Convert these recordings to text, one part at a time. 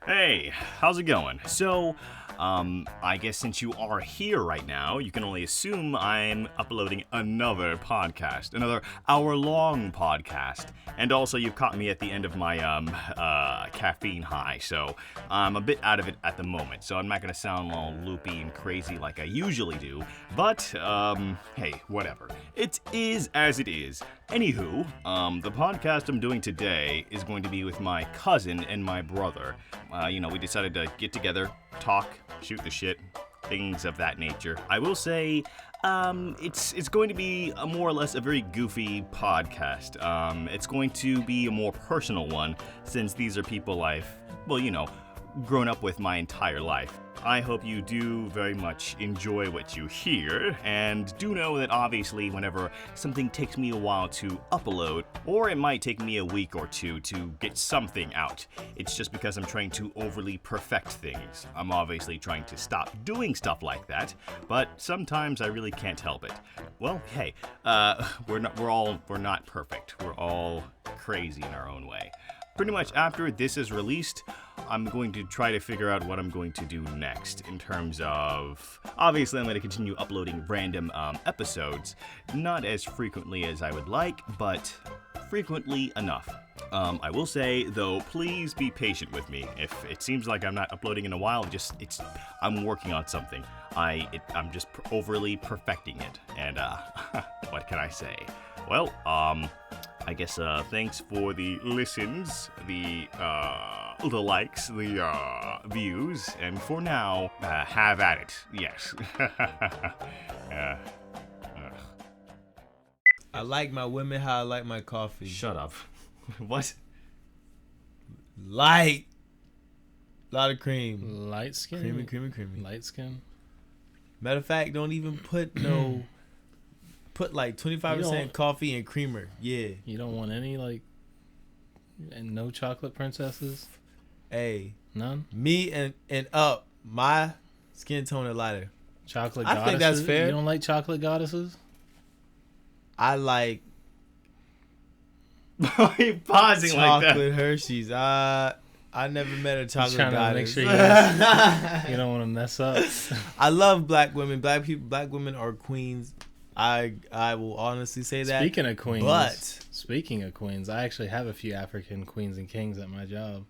Hey, how's it going? So, I guess since you are here right now, you can only assume I'm uploading another podcast, another hour-long podcast. And also, you've caught me at the end of my, caffeine high, so I'm a bit out of it at the moment. So I'm not gonna sound all loopy and crazy like I usually do, but, hey, whatever. It is as it is. Anywho, the podcast I'm doing today is going to be with my cousin and my brother. We decided to get together, talk, shoot the shit, things of that nature. I will say, it's going to be a more or less a very goofy podcast. It's going to be a more personal one, since these are people I've, grown up with my entire life. I hope you do very much enjoy what you hear, and do know that obviously whenever something takes me a while to upload, or it might take me a week or two to get something out, it's just because I'm trying to overly perfect things. I'm obviously trying to stop doing stuff like that, but sometimes I really can't help it. Well, hey, we're not perfect. We're all crazy in our own way. Pretty much after this is released, I'm going to try to figure out what I'm going to do next in terms of... Obviously, I'm going to continue uploading random episodes, not as frequently as I would like, but frequently enough. I will say, though, please be patient with me. If it seems like I'm not uploading in a while, I'm working on something. I'm just overly perfecting it, and what can I say? Well, I guess thanks for the listens, the likes, the views, and for now, have at it. Yes. I like my women how I like my coffee. Shut up. What? Light. Lot of cream. Light skin? Creamy. Light skin? Matter of fact, don't even put Put like 25% coffee and creamer. Yeah. You don't want any and no chocolate princesses? Hey. None? Me and up. My skin tone is lighter. Chocolate I goddesses? think that's fair. You don't like chocolate goddesses? I like Why are you pausing like that? chocolate Hershey's. I never met a chocolate Trying goddess. to make sure you don't want to mess up. I love black women. Black women are queens. I will honestly say that. Speaking of queens, I actually have a few African queens and kings at my job.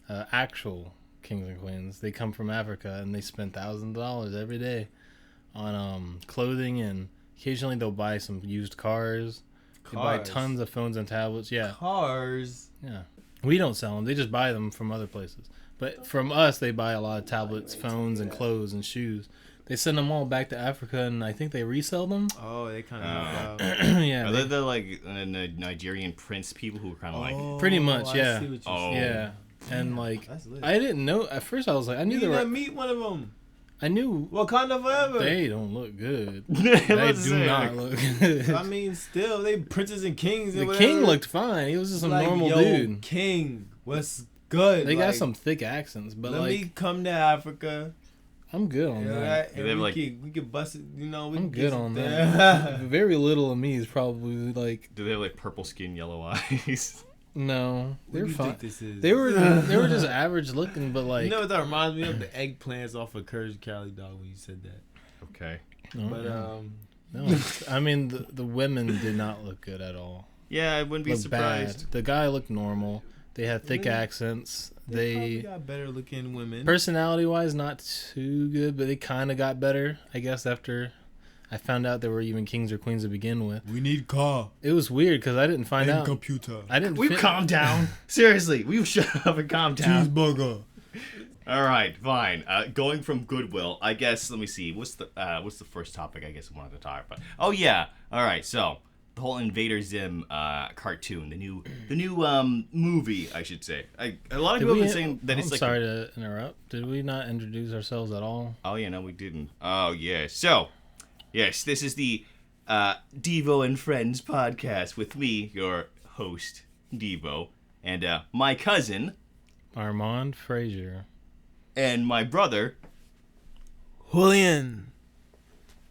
Actual kings and queens. They come from Africa and they spend thousands of dollars every day on clothing, and occasionally they'll buy some used cars. They buy tons of phones and tablets. Yeah. Cars. Yeah. We don't sell them. They just buy them from other places. But from us, they buy a lot of tablets, phones, and clothes and shoes. They send them all back to Africa, and I think they resell them. Oh, they kind of Yeah. Are they the Nigerian prince people who are kind of like... Pretty much, yeah. I see what you're saying. Yeah. And That's lit. I didn't know at first. I was like, I knew You they were. didn't meet one of them. I knew Wakanda forever. they don't look good. They They do not look good. I mean, still, they princes and kings. And The whatever. king looked fine. He was just a like, normal yo, dude. King, what's good? They got Like, some thick accents, but let me come to Africa. I'm good on that. Right? Do they have, We could bust it. We I'm can good get on some- that. Very little of me is probably like Do they have like purple skin, yellow eyes? no. What They're do you fine. think this is? They were just average looking, but like You know what that reminds me of? The eggplants off of Courage Cali dog when you said that. Okay. no, But no. I mean the women did not look good at all. Yeah, I wouldn't be Looked surprised. bad. The guy looked normal. They had thick Really? accents. they probably They got better looking women. personality wise not too good, but they kind of got better. I guess after I found out there were even kings or queens to begin with. We need car It was weird because I didn't find out. computer. I didn't. We've calmed down. Seriously, we've shut up and calmed down. Cheeseburger. All right, fine. Going from Goodwill, I guess. Let me see. What's the first topic I guess I wanted to talk about? Oh yeah. All right. So the whole Invader Zim cartoon, the new movie, I should say. A lot of people have been saying that it's I'm like. sorry to interrupt. Did we not introduce ourselves at all? Oh yeah, no, we didn't. Oh yeah. So, yes, this is the Devo and Friends podcast with me, your host Devo, and my cousin Armand Frazier. and my brother. Julian.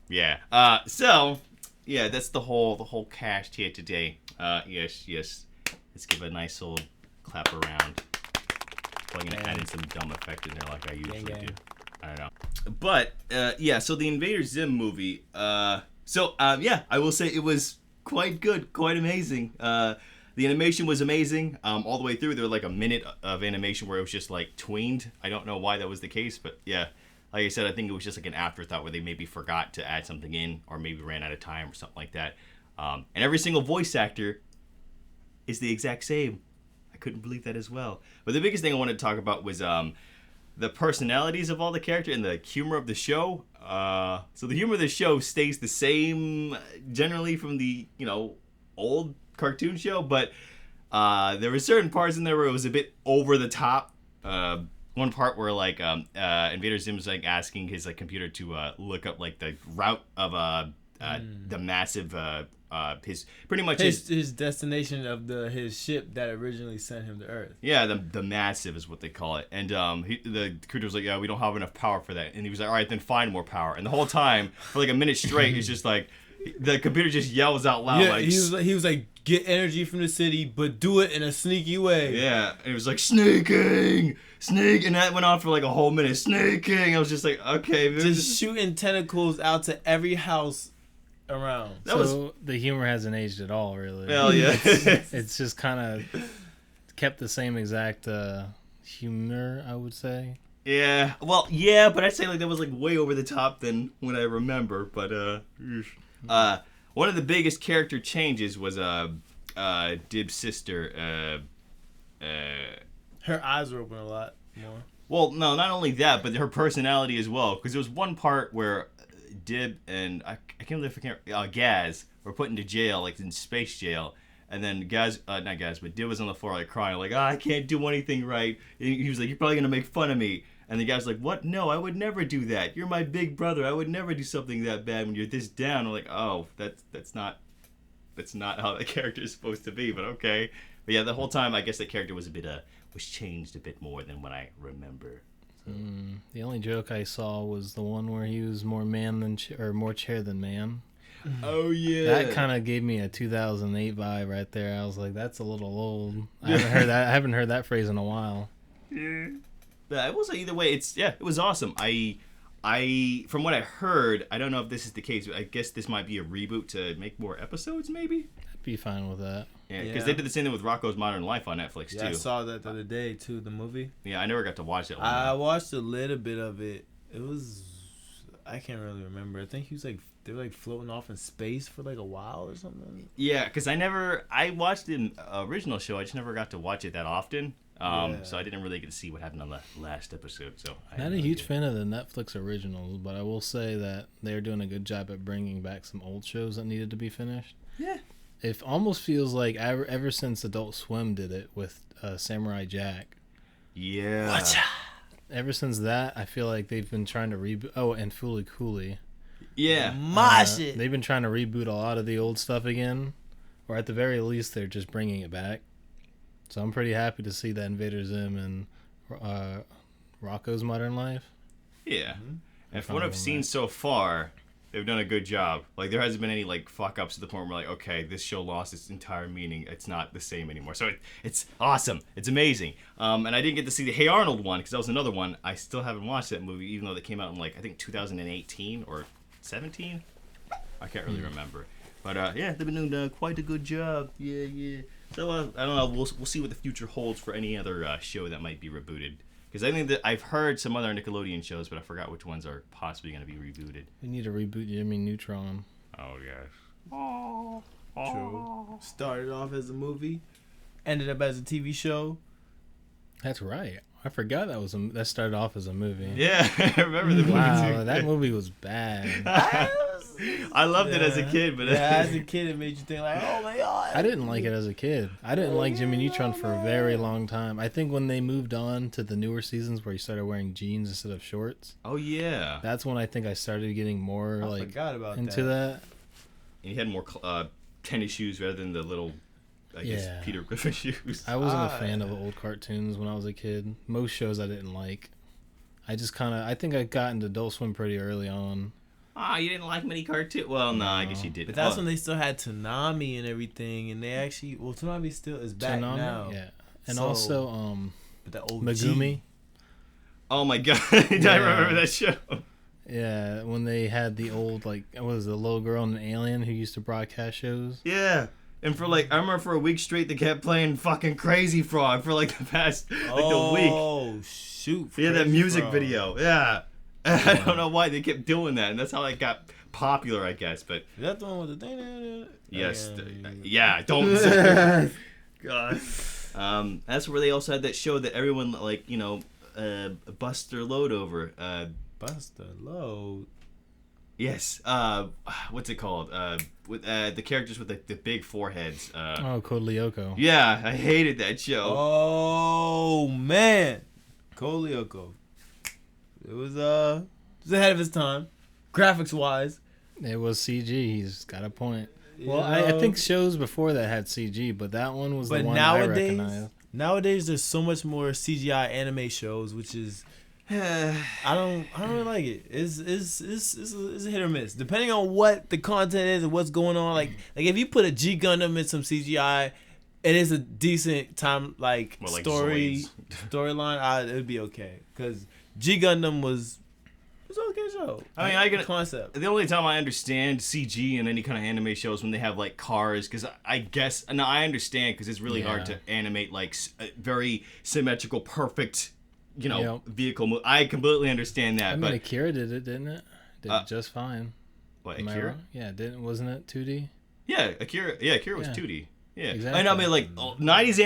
Yeah. So, yeah, that's the whole cast here today. Yes. Let's give a nice old clap around. probably gonna add in some dumb effect in there like I usually Gang. do. I don't know. But yeah, so the Invader Zim movie. Yeah, I will say it was quite good, quite amazing. The animation was amazing all the way through. There was like a minute of animation where it was just like tweened. I don't know why that was the case, but yeah. Like I said, I think it was just like an afterthought where they maybe forgot to add something in or maybe ran out of time or something like that. And every single voice actor is the exact same. I couldn't believe that as well. But the biggest thing I wanted to talk about was the personalities of all the characters and the humor of the show. So the humor of the show stays the same generally from the, old cartoon show, but there were certain parts in there where it was a bit over the top. One part where like Invader Zim was like asking his like computer to look up like the route of the massive his pretty much his destination of his ship that originally sent him to Earth. Yeah, the massive is what they call it. And the computer was like, yeah, we don't have enough power for that. And he was like, all right, then find more power. And the whole time for like a minute straight, it's just like the computer just yells out loud. Yeah, like, he was like, get energy from the city, but do it in a sneaky way. Yeah, and it was like sneaking, and that went on for like a whole minute. Sneaking. I was just like, okay, just shooting tentacles out to every house around. The humor hasn't aged at all, really. Well, yeah, it's just kind of kept the same exact humor, I would say. Yeah, well, yeah, but I'd say like that was like way over the top than what I remember. But one of the biggest character changes was Dib's sister. Her eyes were open a lot more. Well, no, not only that, but her personality as well. Because there was one part where Dib and I can't believe Gaz were put into jail, like in space jail. And then not Gaz, but Dib was on the floor like crying, like, I can't do anything right. And he was like, you're probably gonna make fun of me. And the guy's like, what? No, I would never do that. You're my big brother. I would never do something that bad when you're this down. I'm like, oh, that's not how the character is supposed to be. But okay. But yeah, the whole time I guess the character was was changed a bit more than what I remember. So. The only joke I saw was the one where he was more man than more chair than man. Oh yeah. That kind of gave me a 2008 vibe right there. I was like, that's a little old. I haven't heard that phrase in a while. Yeah. But I will say either way, it was awesome. I from what I heard, I don't know if this is the case, but I guess this might be a reboot to make more episodes, maybe. I'd be fine with that. Yeah, because they did the same thing with Rocko's Modern Life on Netflix too. Yeah, I saw that the other day too, the movie. Yeah, I never got to watch it. I watched a little bit of it. It was, I can't really remember. I think they were like floating off in space for like a while or something. Yeah, because I watched the original show. I just never got to watch it that often. So I didn't really get to see what happened on the last episode. So Not a huge fan of the Netflix originals, but I will say that they're doing a good job at bringing back some old shows that needed to be finished. Yeah. It almost feels like ever since Adult Swim did it with Samurai Jack. Yeah. Watcha. Ever since that, I feel like they've been trying to reboot. Oh, and Fooly Cooley. Yeah. My shit. They've been trying to reboot a lot of the old stuff again, or at the very least, they're just bringing it back. So I'm pretty happy to see that Invader Zim and Rocko's Modern Life. Yeah. And from what I've seen so far, they've done a good job. Like, there hasn't been any, like, fuck-ups to the point where, like, okay, this show lost its entire meaning. It's not the same anymore. So it's awesome. It's amazing. And I didn't get to see the Hey Arnold one, because that was another one. I still haven't watched that movie, even though they came out in, like, I think 2018 or 17? I can't really remember. But, yeah, they've been doing quite a good job. Yeah. So, I don't know. We'll see what the future holds for any other show that might be rebooted. Because I think that I've heard some other Nickelodeon shows, but I forgot which ones are possibly going to be rebooted. We need to reboot Jimmy Neutron. Oh, yes. True. Started off as a movie, ended up as a TV show. That's right. I forgot that started off as a movie. Yeah, I remember the movie Wow, too. that movie was bad. I loved it as a kid, but as a kid, it made you think like, oh my god. I didn't like it as a kid. I didn't like Jimmy Neutron for a very long time. I think when they moved on to the newer seasons where he started wearing jeans instead of shorts. Oh yeah. That's when I think I started getting more forgot about into that. And he had more tennis shoes rather than the little, I guess, Peter Griffin shoes. I wasn't a fan of old cartoons when I was a kid. Most shows I didn't like. I think I got into Adult Swim pretty early on. You didn't like many cartoons? Well, no, I guess you did. But that's when they still had Toonami and everything, and they actually, Toonami still is back now. Yeah. And also, But that old Megumi. Oh my god, I remember that show. Yeah, when they had the old, like, what was it, the little girl and an alien who used to broadcast shows? Yeah. And for like, I remember for a week straight they kept playing fucking Crazy Frog for like the past, like the week. Oh, shoot. Yeah, that music Frog. video. Yeah. I don't know why they kept doing that, and that's how it got popular, I guess. But Is that the one with the thing? yes, don't. God. That's where they also had that show that everyone like, you know, bust their load over. Bust the load. Yes. What's it called? With the characters with the big foreheads. Code Lyoko. Yeah, I hated that show. Oh man, Code Lyoko. It was ahead of his time, graphics wise. It was CG. He's got a point. Well, I think shows before that had CG, but that one was the one I recognized. Nowadays, there's so much more CGI anime shows, which is I don't really like it. It's a hit or miss depending on what the content is and what's going on. Like if you put a G Gundam in some CGI, it is a decent time storyline. It would be okay because G Gundam was an okay show. I mean, I get concept. The only time I understand CG in any kind of anime show is when they have like cars, because I guess I understand because it's really hard to animate like very symmetrical, perfect. You know, vehicle move. I completely understand that. I mean, but Akira did it, didn't it? Did it just fine. What, Am Akira? Yeah, wasn't it 2D? Yeah, Akira. Yeah, Akira was 2D. Yeah, exactly. I know. I mean, like 80s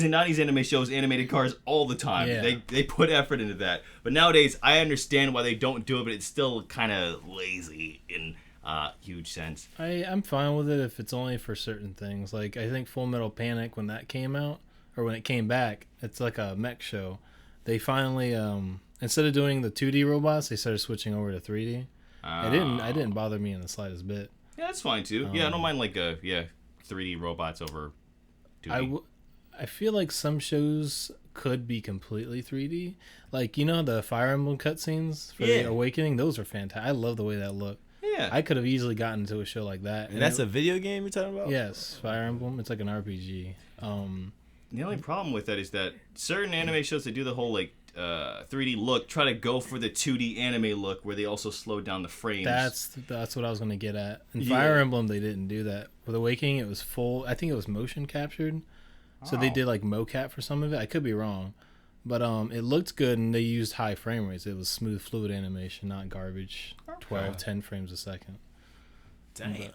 and 90s anime shows animated cars all the time. Yeah. They put effort into that. But nowadays, I understand why they don't do it, but it's still kind of lazy in huge sense. I'm fine with it if it's only for certain things. Like I think Full Metal Panic when that came out or when it came back, it's like a mech show. They finally, instead of doing the 2D robots, they started switching over to 3D. It didn't bother me in the slightest bit. Yeah, that's fine too. I don't mind like 3D robots over 2D. I feel like some shows could be completely 3D. Like, you know, the Fire Emblem cutscenes for the Awakening? Those are fantastic. I love the way that looked. Yeah. I could have easily gotten into a show like that. And that's a video game you're talking about? Yes, Fire Emblem. It's like an RPG. The only problem with that is that certain anime shows that do the whole like 3D look try to go for the 2D anime look where they also slow down the frames. That's what I was going to get at. In Fire Emblem, they didn't do that. With Awakening, it was full. I think it was motion captured. So they did like mocap for some of it. I could be wrong. But it looked good, and they used high frame rates. It was smooth, fluid animation, not garbage. 10 frames a second. Damn.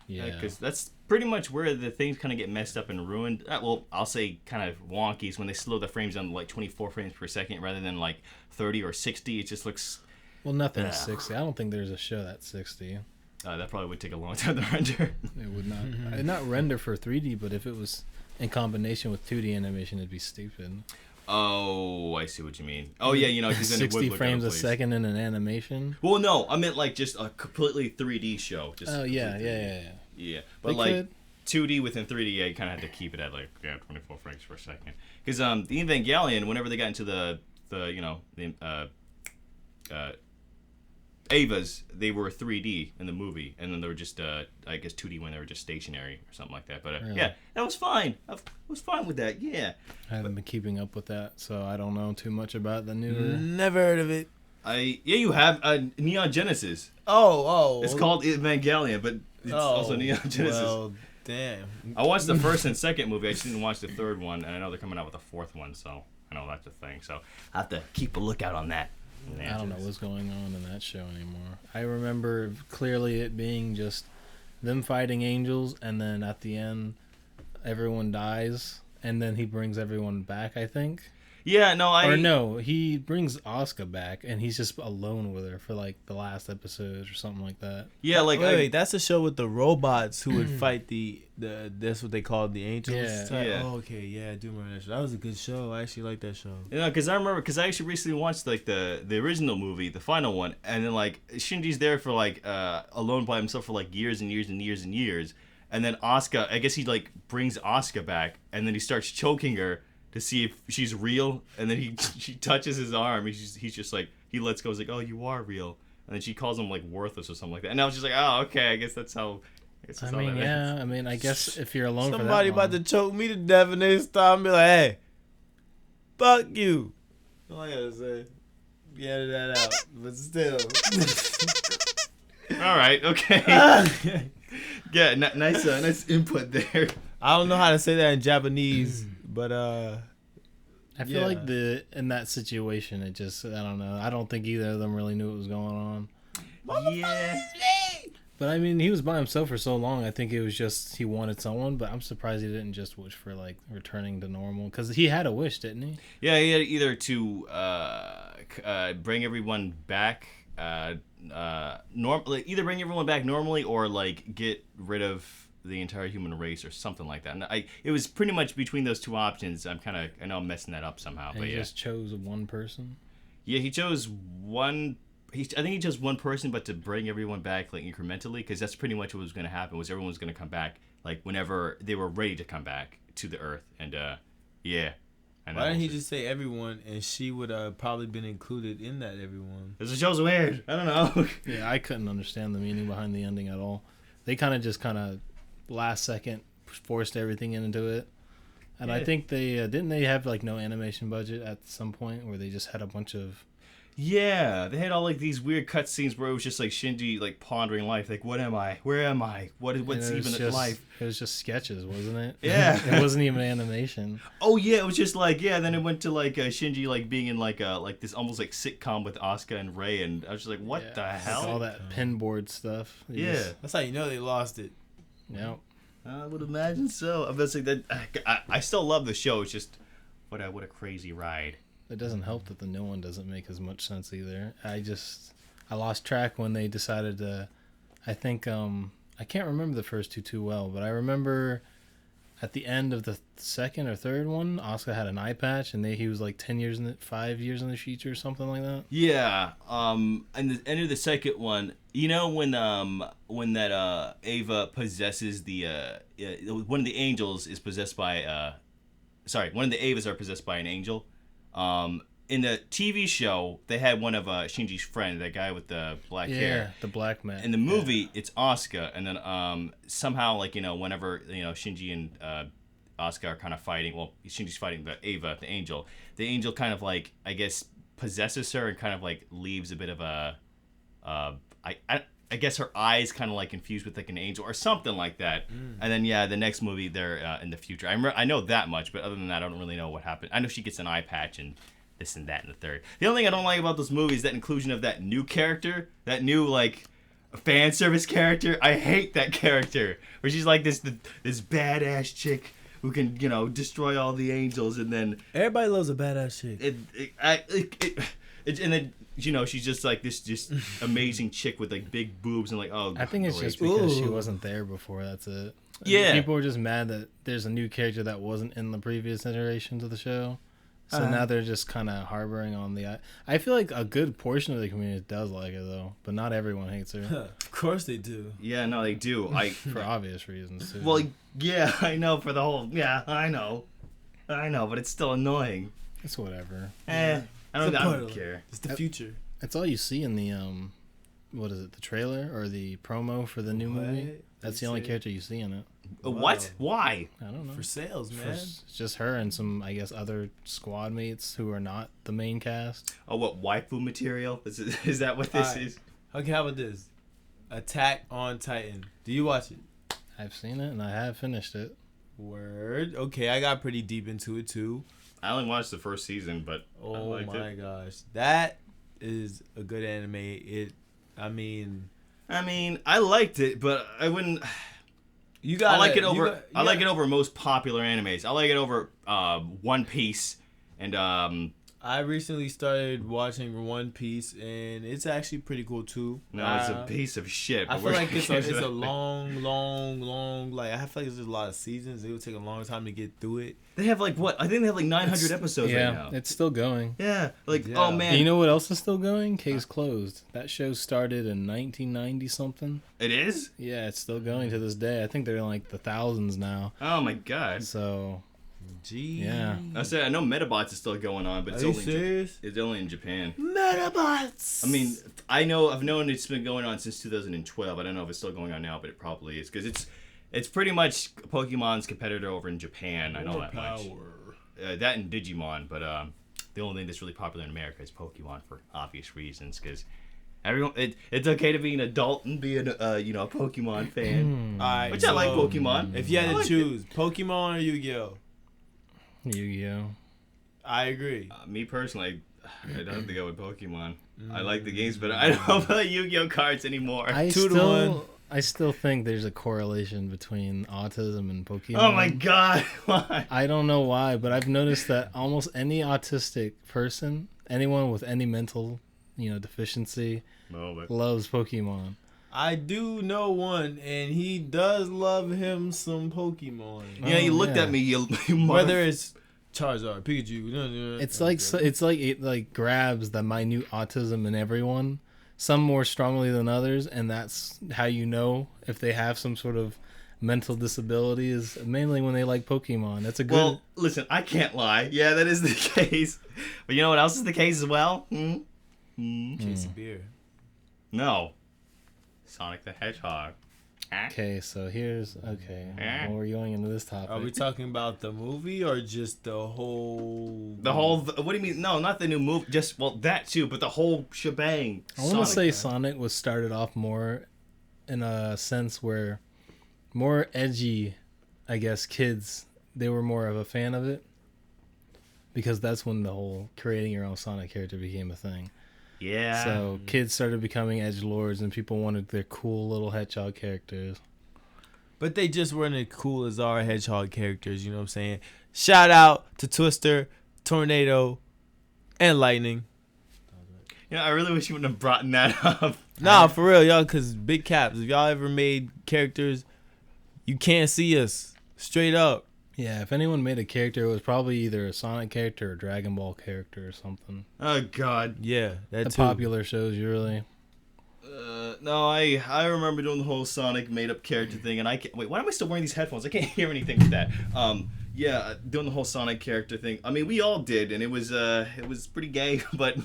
Yeah. Because that's pretty much where the things kind of get messed up and ruined. Well, I'll say kind of wonky is when they slow the frames down to like 24 frames per second rather than like 30 or 60. It just looks... Well, nothing is 60. I don't think there's a show that's 60. That probably would take a long time to render. It would not. Not render for 3D, but if it was in combination with 2D animation, it'd be stupid. Oh, I see what you mean. Oh, yeah, you know, because then 60 frames a second in an animation. Well, no, I meant like just a completely 3D show. Just yeah. But they like could. 2D within 3D, you kind of had to keep it at like 24 frames per second. Because the Evangelion, whenever they got into the Avas, they were 3D in the movie, and then they were just I guess 2D when they were just stationary or something like that. But Really? yeah, that was fine. I was fine with that. Yeah. I haven't been keeping up with that, so I don't know too much about the newer. Never heard of it. You have Neon Genesis. Oh. It's called Evangelion, but it's also Neon Genesis. Well, damn. I watched the first and second movie. I just didn't watch the third one, and I know they're coming out with a fourth one, so I know that's a thing. So I have to keep a lookout on that. I don't know what's going on in that show anymore. I remember clearly it being just them fighting angels, and then at the end, everyone dies, and then he brings everyone back, I think. Yeah, no, he brings Asuka back, and he's just alone with her for like the last episode or something like that. Yeah, like wait, that's a show with the robots who would fight the that's what they called the angels. Yeah. Oh, okay, yeah, I do remember that show. That was a good show. I actually like that show. You know, because I actually recently watched like the original movie, the final one, and then like Shinji's there for like alone by himself for like years and years and years and years, and then Asuka, I guess he like brings Asuka back, and then he starts choking her to see if she's real, and then she touches his arm. He's just like, he lets go. He's like, oh, you are real. And then she calls him like worthless or something like that. And I was just like, oh, okay, I guess that's how. I guess if you're alone, somebody for that about to choke me to death, and they stop and be like, hey, Fuck you. All I gotta say. Get that out. But still. All right. Okay. Yeah. Nice input there. I don't know how to say that in Japanese, but I feel like in that situation, it just, I don't know. I don't think either of them really knew what was going on. Yeah. But I mean, he was by himself for so long. I think it was just he wanted someone. But I'm surprised he didn't just wish for like returning to normal, because he had a wish, didn't he? Yeah, he had either to bring everyone back either bring everyone back normally or like get rid of the entire human race or something like that. And it was pretty much between those two options. I know I'm messing that up somehow, And but he just chose one person. Yeah, he chose one. I think he chose one person, but to bring everyone back like incrementally, because that's pretty much what was going to happen. Was everyone was going to come back like whenever they were ready to come back to the Earth, and yeah. Why didn't he just say everyone, and she would probably been included in that everyone? This show's weird. I don't know. Yeah, I couldn't understand the meaning behind the ending at all. They kind of last second forced everything into it. And Yeah. I think they didn't they have like no animation budget at some point where they just had a bunch of. Yeah, they had all like these weird cutscenes where it was just like Shinji like pondering life, like what am I? Where am I? What's even life? It was just sketches, wasn't it? Yeah. It wasn't even animation. Oh yeah, it was just like then it went to like Shinji like being in like this almost like sitcom with Asuka and Rei, and I was just like, what the hell? Like all that pinboard stuff. Yeah, That's how you know they lost it. Yep. I would imagine so. I'm just like that. I still love the show. It's just what a crazy ride. It doesn't help that the new one doesn't make as much sense either. I lost track when they decided to. I think I can't remember the first two too well, but I remember at the end of the second or third one, Asuka had an eye patch, and he was like 5 years in the future or something like that. Yeah. And the end of the second one, you know when that Ava possesses the one of the angels is possessed by one of the Avas are possessed by an angel. In the TV show, they had one of Shinji's friend, that guy with the black hair. Yeah, the black man. In the movie, it's Asuka, and then somehow, like, whenever Shinji and Asuka are kind of fighting, well, Shinji's fighting the Ava, the angel kind of like, I guess, possesses her and kind of like leaves a bit of a, I guess her eyes kind of like confused with like an angel or something like that. And then the next movie they're in the future. I know that much, but other than that, I don't really know what happened. I know she gets an eye patch and this and that and the third. The only thing I don't like about those movies is that inclusion of that new character, that new like fan service character. I hate that character where she's like this badass chick who can destroy all the angels, and then Everybody loves a badass chick. and then she's just like this just amazing chick with like big boobs and like I think it's just because she wasn't there before. That's it. Yeah. People were just mad that there's a new character that wasn't in the previous iterations of the show. So now they're just kind of harboring on the. I feel like a good portion of the community does like it though, but not everyone hates her. Of course they do. Yeah, no, they do. For obvious reasons too. Well, yeah, I know for the whole. Yeah, I know, but it's still annoying. It's whatever. I don't care. It's the future. That's all you see in the what is it? The trailer or the promo for the new movie? That's the only character you see in it. What? Why? I don't know. For sales, man. It's just her and some, I guess, other squad mates who are not the main cast. Oh, what waifu material? Is that what this is? Okay, how about this? Attack on Titan. Do you watch it? I've seen it and I have finished it. Word. Okay, I got pretty deep into it too. I only watched the first season, but Oh I liked my it. gosh, that is a good anime. I mean, I liked it, but I wouldn't. you got. I like it over. I like it over most popular animes. I like it over One Piece and I recently started watching One Piece, and it's actually pretty cool too. No, it's a piece of shit. I But feel like it's a long. Like I feel like there's a lot of seasons. It would take a long time to get through it. They have like what? I think they have like 900 episodes right now. It's still going. Yeah, like Yeah. oh man, And you know what else is still going? Case Closed. That show started in 1990 something. it is. Yeah, it's still going to this day. I think they're in like the thousands now. Oh my god. So Gee. yeah, I know Metabots is still going on, but Are it's you only serious? it's only in Japan. Metabots. I mean, I've known it's been going on since 2012. I don't know if it's still going on now, but it probably is because it's pretty much Pokemon's competitor over in Japan. I know that much. that and Digimon, but the only thing that's really popular in America is Pokemon for obvious reasons, because everyone it's okay to be an adult and be a Pokemon fan. Alright, Which I like Pokemon. If you had I to like choose Pokemon or Yu-Gi-Oh, Yu-Gi-Oh. I agree. Me personally, I'd have to go with Pokemon. I like the games, but I don't play Yu-Gi-Oh cards anymore. I 2-1. still think there's a correlation between autism and Pokemon. Oh my god, why? I don't know why, but I've noticed that almost any autistic person, anyone with any mental, deficiency, loves Pokemon. I do know one, and he does love him some Pokemon. Yeah, you looked at me, you Whether it's Charizard, Pikachu, It like grabs the minute autism in everyone, some more strongly than others, and that's how you know if they have some sort of mental disability is mainly when they like Pokemon. That's a good. Well, listen, I can't lie. Yeah, that is the case. But you know what else is the case as well? Chase a beer. No. Sonic the Hedgehog. Okay, so here's Well, we're going into this topic. Are we talking about the movie or just the whole? What do you mean? No, not the new movie. Just that too, but the whole shebang. I want to say Sonic was started off more in a sense where more edgy, I guess, kids, they were more of a fan of it because that's when the whole creating your own Sonic character became a thing. Yeah. So kids started becoming edgelords and people wanted their cool little hedgehog characters. But they just weren't as cool as our hedgehog characters, you know what I'm saying? Shout out to Twister, Tornado, and Lightning. I really wish you wouldn't have brought that up. Nah, for real, y'all, because big caps. If y'all ever made characters, you can't see us. Straight up. Yeah, if anyone made a character, it was probably either a Sonic character or Dragon Ball character or something. Oh, God. Yeah, the popular shows, usually. No, I remember doing the whole Sonic made-up character thing, and I can't... Wait, why am I still wearing these headphones? I can't hear anything with that. Yeah, doing the whole Sonic character thing. I mean, we all did, and it was pretty gay, but...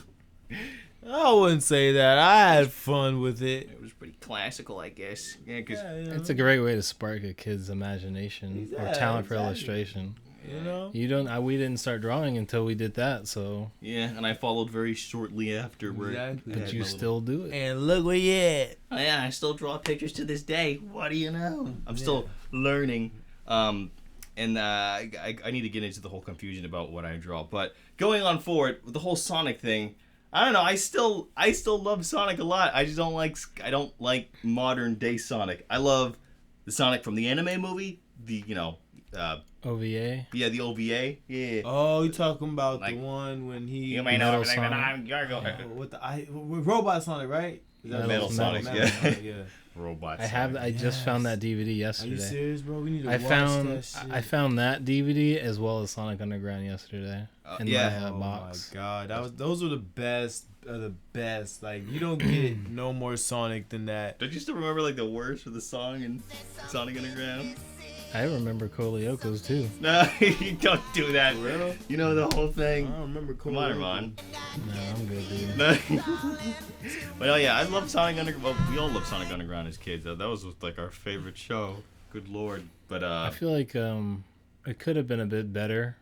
I wouldn't say that. I had fun with it. It was pretty classical, I guess. Yeah, because it's a great way to spark a kid's imagination or talent for illustration. We didn't start drawing until we did that, so. Yeah, and I followed very shortly afterward. Exactly. But you still do it. And look where you at. Oh, yeah, I still draw pictures to this day. What do you know? I'm still learning. And I need to get into the whole confusion about what I draw. But going on forward with the whole Sonic thing, I don't know. I still love Sonic a lot. I just don't like modern day Sonic. I love the Sonic from the anime movie. The OVA. Yeah, the OVA. Yeah. Oh, you talking about the one when he? You may know everything, but with Robot Sonic, right? Metal Sonic. Yeah. Robot. I just found that DVD yesterday. Are you serious, bro? We need to watch that shit. I found that DVD as well as Sonic Underground yesterday. In my box. Oh my god, those were the best of the best. Like, you don't get no more Sonic than that. Don't you still remember like the words for the song in Sonic Underground? I remember Kolioko's too. No, you don't do that. For real? You know the whole thing. I don't remember Come on, Ron. No, I'm good, dude. But yeah, I love Sonic Underground. Well, we all love Sonic Underground as kids. That was like our favorite show. Good lord. But I feel like it could have been a bit better.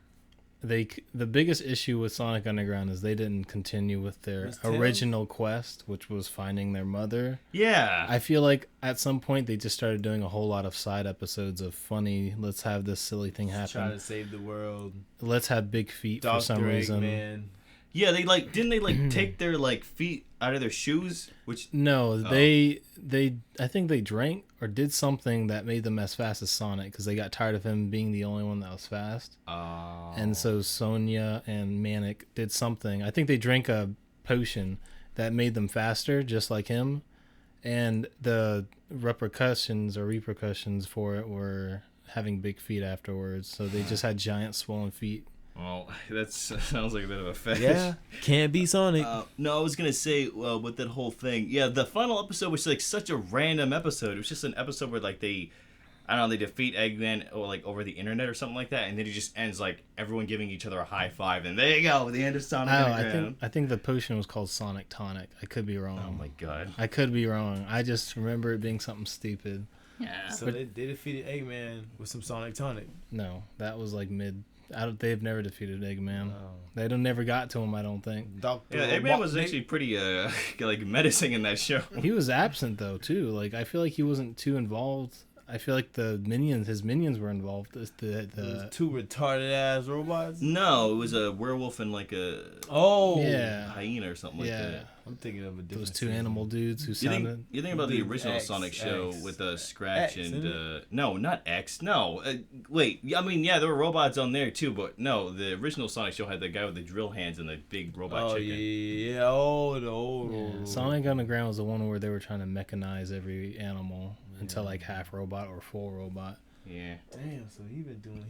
The biggest issue with Sonic Underground is they didn't continue with their original quest, which was finding their mother. Yeah. I feel like at some point they just started doing a whole lot of side episodes of funny, let's have this silly thing happen. Try to save the world. Let's have big feet for some reason. Eggman. Yeah, didn't they take their feet out of their shoes? No, I think they drank or did something that made them as fast as Sonic because they got tired of him being the only one that was fast. Oh. And so Sonia and Manic did something. I think they drank a potion that made them faster, just like him. And the repercussions for it were having big feet afterwards. So they just had giant swollen feet. Well, that sounds like a bit of a fetish. Yeah, can't be Sonic. No, I was going to say, with that whole thing, yeah, the final episode was such a random episode. It was just an episode where they defeat Eggman or over the internet or something like that, and then it just ends everyone giving each other a high five, and there you go, the end of Sonic Underground. I think the potion was called Sonic Tonic. I could be wrong. Oh my god. I could be wrong. I just remember it being something stupid. Yeah. So they defeated Eggman with some Sonic Tonic. No, that was mid They've never defeated Eggman. No. They don't never got to him. I don't think. Dr. Yeah, Eggman was actually pretty like menacing in that show. He was absent though too. Like I feel like he wasn't too involved. I feel like his minions were involved. The two retarded ass robots. No, it was a werewolf and like a yeah hyena or something like that. I'm thinking of a different. Those two animal dudes who sounded. You think about the Dude, original X, Sonic show X. with Scratch X, and no, not X. No, wait. I mean, yeah, there were robots on there too, but no, the original Sonic show had the guy with the drill hands and the big robot chicken. Yeah. Old. Yeah. Sonic Underground was the one where they were trying to mechanize every animal into like half robot or full robot. Yeah. Damn. So he been doing.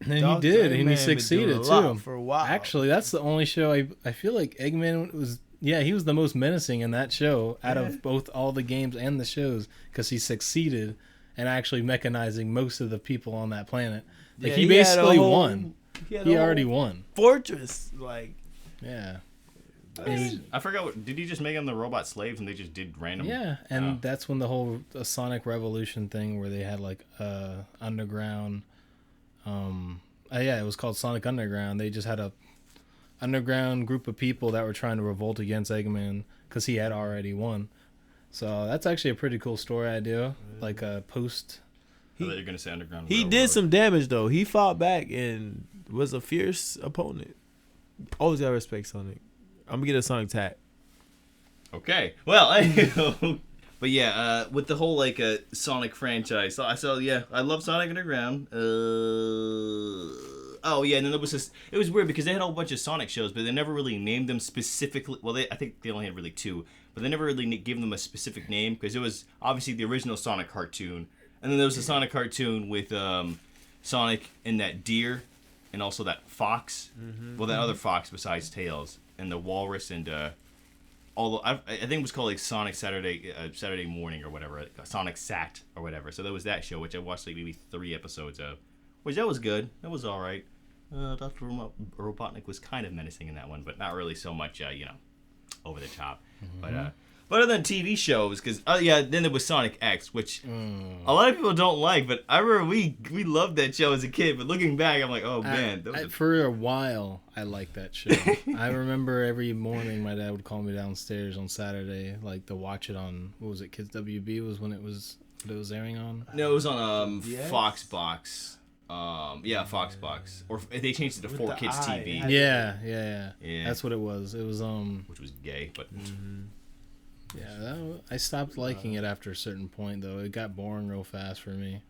And he did, and he succeeded too. For a while. Actually, that's the only show I feel like Eggman was. Yeah, he was the most menacing in that show out of both all the games and the shows because he succeeded in actually mechanizing most of the people on that planet. Like he basically won. He already won. Fortress, like. Yeah. I forgot. Did he just make them the robot slaves and they just did random? Yeah, and that's when the whole Sonic Revolution thing where they had like underground. It was called Sonic Underground. They just had a underground group of people that were trying to revolt against Eggman because he had already won. So that's actually a pretty cool story idea, like a post. I thought you were gonna say Underground He Railroad. did some damage though. He fought back and was a fierce opponent. Always gotta respect Sonic. I'm gonna get a Sonic tag. Okay. Well, but yeah, with the whole like Sonic franchise, I love Sonic Underground. Oh yeah, and then there was this. It was weird because they had a whole bunch of Sonic shows, but they never really named them specifically. Well, I think they only had really two, but they never really gave them a specific name because it was obviously the original Sonic cartoon, and then there was a Sonic cartoon with Sonic and that deer, and also that fox. Mm-hmm. Well, that other fox besides Tails, and the walrus, and I think it was called like Sonic Saturday Morning or whatever, Sonic Sat or whatever. So there was that show which I watched like maybe 3 episodes of, which that was good. That was all right. Dr. Robotnik was kind of menacing in that one, but not really so much, over the top. Mm-hmm. But other than TV shows, because then there was Sonic X, which a lot of people don't like, but I remember we loved that show as a kid. But looking back, I'm like, oh man, for a while I liked that show. I remember every morning my dad would call me downstairs on Saturday, like to watch it on Kids WB was when it was airing on. No, it was on Fox Box. Fox Box, or they changed it to 4Kids TV. Yeah. That's what it was. It was which was gay, but. Mm-hmm. Yeah, I stopped liking it after a certain point, though. It got boring real fast for me.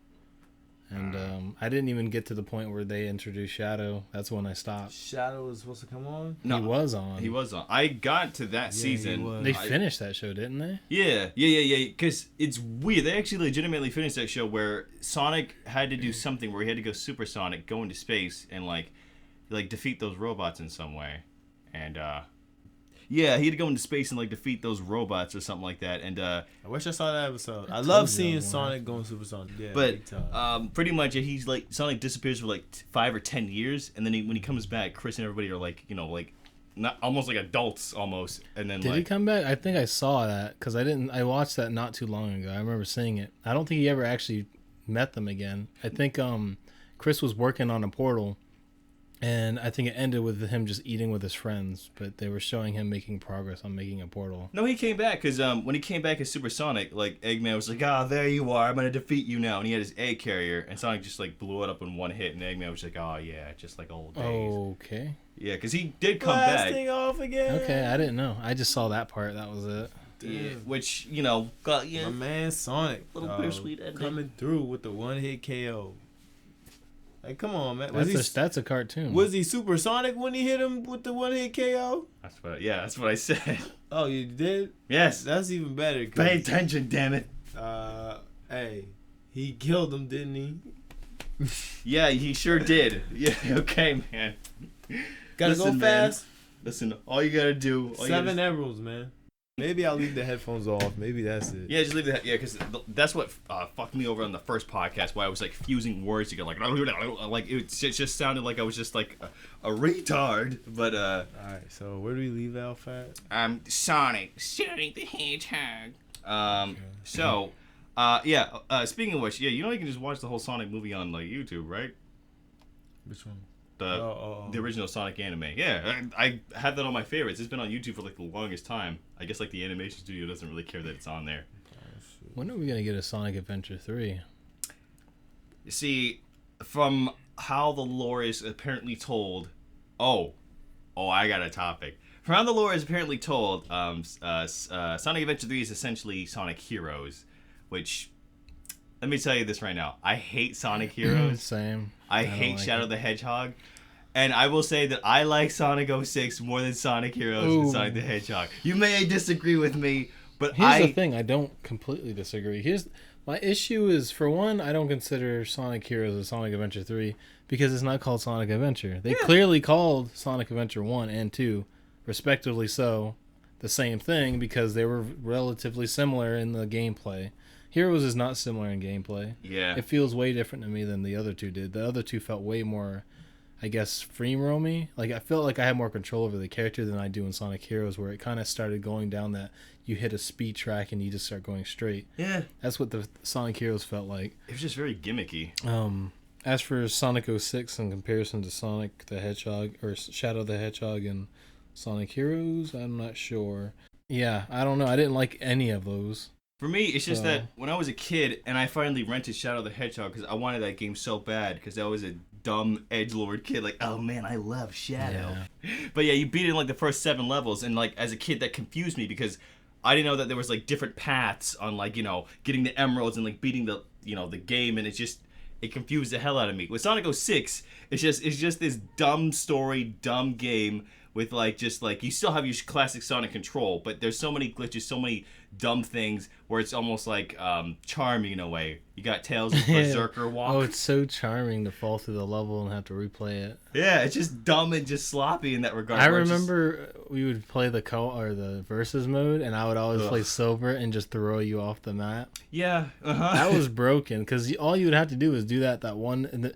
And I didn't even get to the point where they introduced Shadow. That's when I stopped. Shadow was supposed to come on? No, he was on. I got to that season. They finished that show, didn't they? Yeah. Because it's weird. They actually legitimately finished that show where Sonic had to do something where he had to go supersonic, go into space, and like defeat those robots in some way. And he had to go into space and like defeat those robots or something like that. And I wish I saw that episode. I love seeing Sonic going supersonic. Yeah, but pretty much he's like Sonic disappears for like 5 or 10 years, and then when he comes back, Chris and everybody are like not almost like adults almost. And then did he come back? I think I saw that because I watched that not too long ago. I remember seeing it. I don't think he ever actually met them again. I think Chris was working on a portal. And I think it ended with him just eating with his friends, but they were showing him making progress on making a portal. No, he came back because when he came back as Supersonic, like Eggman was like, there you are, I'm gonna defeat you now, and he had his egg carrier, and Sonic just like blew it up in one hit, and Eggman was like, oh yeah, just like old days. Okay. Yeah, because he did come back. Blasting off again. Okay, I didn't know. I just saw that part. That was it. Yeah, which got my man Sonic, little bittersweet ending coming through with the one-hit KO. Like, come on, man. That's a cartoon. Was he supersonic when he hit him with the one-hit KO? That's what I said. Oh, you did? Yes. That's even better. Pay attention, damn it. Hey, he killed him, didn't he? Yeah, he sure did. Yeah, okay, man. Gotta go fast. Man. Listen, all you gotta do. 7 emeralds, man. Maybe I'll leave the headphones off. Maybe that's it. Yeah, just leave the because that's what fucked me over on the first podcast. Why I was like fusing words together, like it just sounded like I was just like a retard. But all right. So where do we leave Alf at? Sonic the Hedgehog. Okay. So, speaking of which, you can just watch the whole Sonic movie on like YouTube, right? Which one? The original Sonic anime. Yeah, I have that on my favorites. It's been on YouTube for like the longest time. I guess like the animation studio doesn't really care that it's on there. When are we gonna get a Sonic Adventure 3? You see, from how the lore is apparently told, I got a topic. From how the lore is apparently told, Sonic Adventure 3 is essentially Sonic Heroes, which, let me tell you this right now, I hate Sonic Heroes. Same. I hate Shadow the Hedgehog. And I will say that I like Sonic 06 more than Sonic Heroes and Sonic the Hedgehog. You may disagree with me, but here's the thing, I don't completely disagree. My issue is, for one, I don't consider Sonic Heroes a Sonic Adventure 3 because it's not called Sonic Adventure. They clearly called Sonic Adventure 1 and 2, respectively so, the same thing because they were relatively similar in the gameplay. Heroes is not similar in gameplay. Yeah. It feels way different to me than the other two did. The other two felt way more, I guess, free-roamy. Like, I felt like I had more control over the character than I do in Sonic Heroes, where it kind of started going down that you hit a speed track and you just start going straight. Yeah. That's what the Sonic Heroes felt like. It was just very gimmicky. As for Sonic 06 in comparison to Sonic the Hedgehog, or Shadow the Hedgehog and Sonic Heroes, I'm not sure. Yeah, I don't know. I didn't like any of those. For me, it's just that when I was a kid and I finally rented Shadow the Hedgehog because I wanted that game so bad because I was a dumb edgelord kid, like, oh man, I love Shadow. Yeah. But yeah, you beat it in like the first 7 levels, and like as a kid that confused me because I didn't know that there was like different paths on like, getting the emeralds and like beating the the game, and it confused the hell out of me. With Sonic 06, it's just this dumb story, dumb game with like you still have your classic Sonic control, but there's so many glitches, so many dumb things where it's almost like charming in a way. You got Tails' Berserker walk. Oh, it's so charming to fall through the level and have to replay it. Yeah, it's just dumb and just sloppy in that regard. I remember we would play the versus mode, and I would always play silver and just throw you off the map. Yeah, that was broken because all you would have to do is do that one. And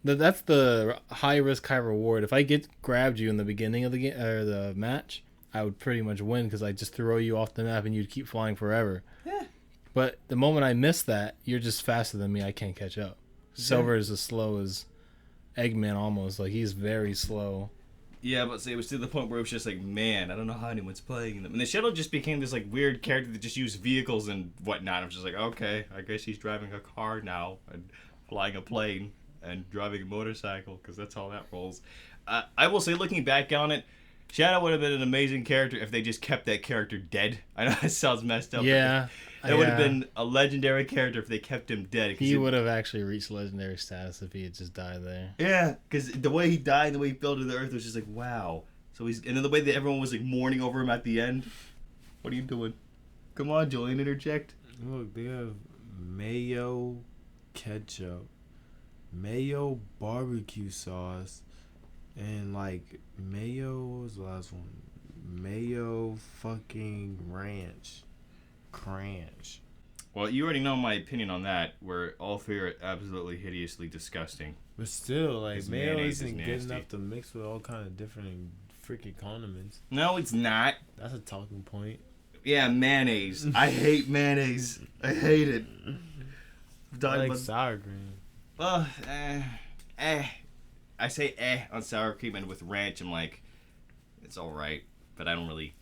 that's the high risk, high reward. If I grabbed you in the beginning of the game or the match, I would pretty much win because I'd just throw you off the map and you'd keep flying forever. Yeah. But the moment I miss that, you're just faster than me. I can't catch up. Yeah. Silver is as slow as Eggman almost. Like, he's very slow. Yeah, but it was to the point where it was just like, man, I don't know how anyone's playing them. And the Shadow just became this like weird character that just used vehicles and whatnot. I'm just like, okay, I guess he's driving a car now and flying a plane and driving a motorcycle because that's how that rolls. I will say, looking back on it, Shadow would have been an amazing character if they just kept that character dead. I know it sounds messed up. Yeah. It would have been a legendary character if they kept him dead. He would have actually reached legendary status if he had just died there. Yeah, because the way he died and the way he fell to the earth was just like, wow. So and then the way that everyone was like mourning over him at the end. What are you doing? Come on, Julian, interject. Look, they have mayo ketchup, mayo barbecue sauce, and like mayo, what was the last one? Mayo fucking ranch. Cranch. Well, you already know my opinion on that, where all three are absolutely hideously disgusting. But still, like, mayo isn't good enough to mix with all kind of different freaking condiments. No, it's not. That's a talking point. Yeah, mayonnaise. I hate mayonnaise. I hate it. I like sour cream. Well, I say on sour cream, and with ranch, I'm like, it's all right, but I don't really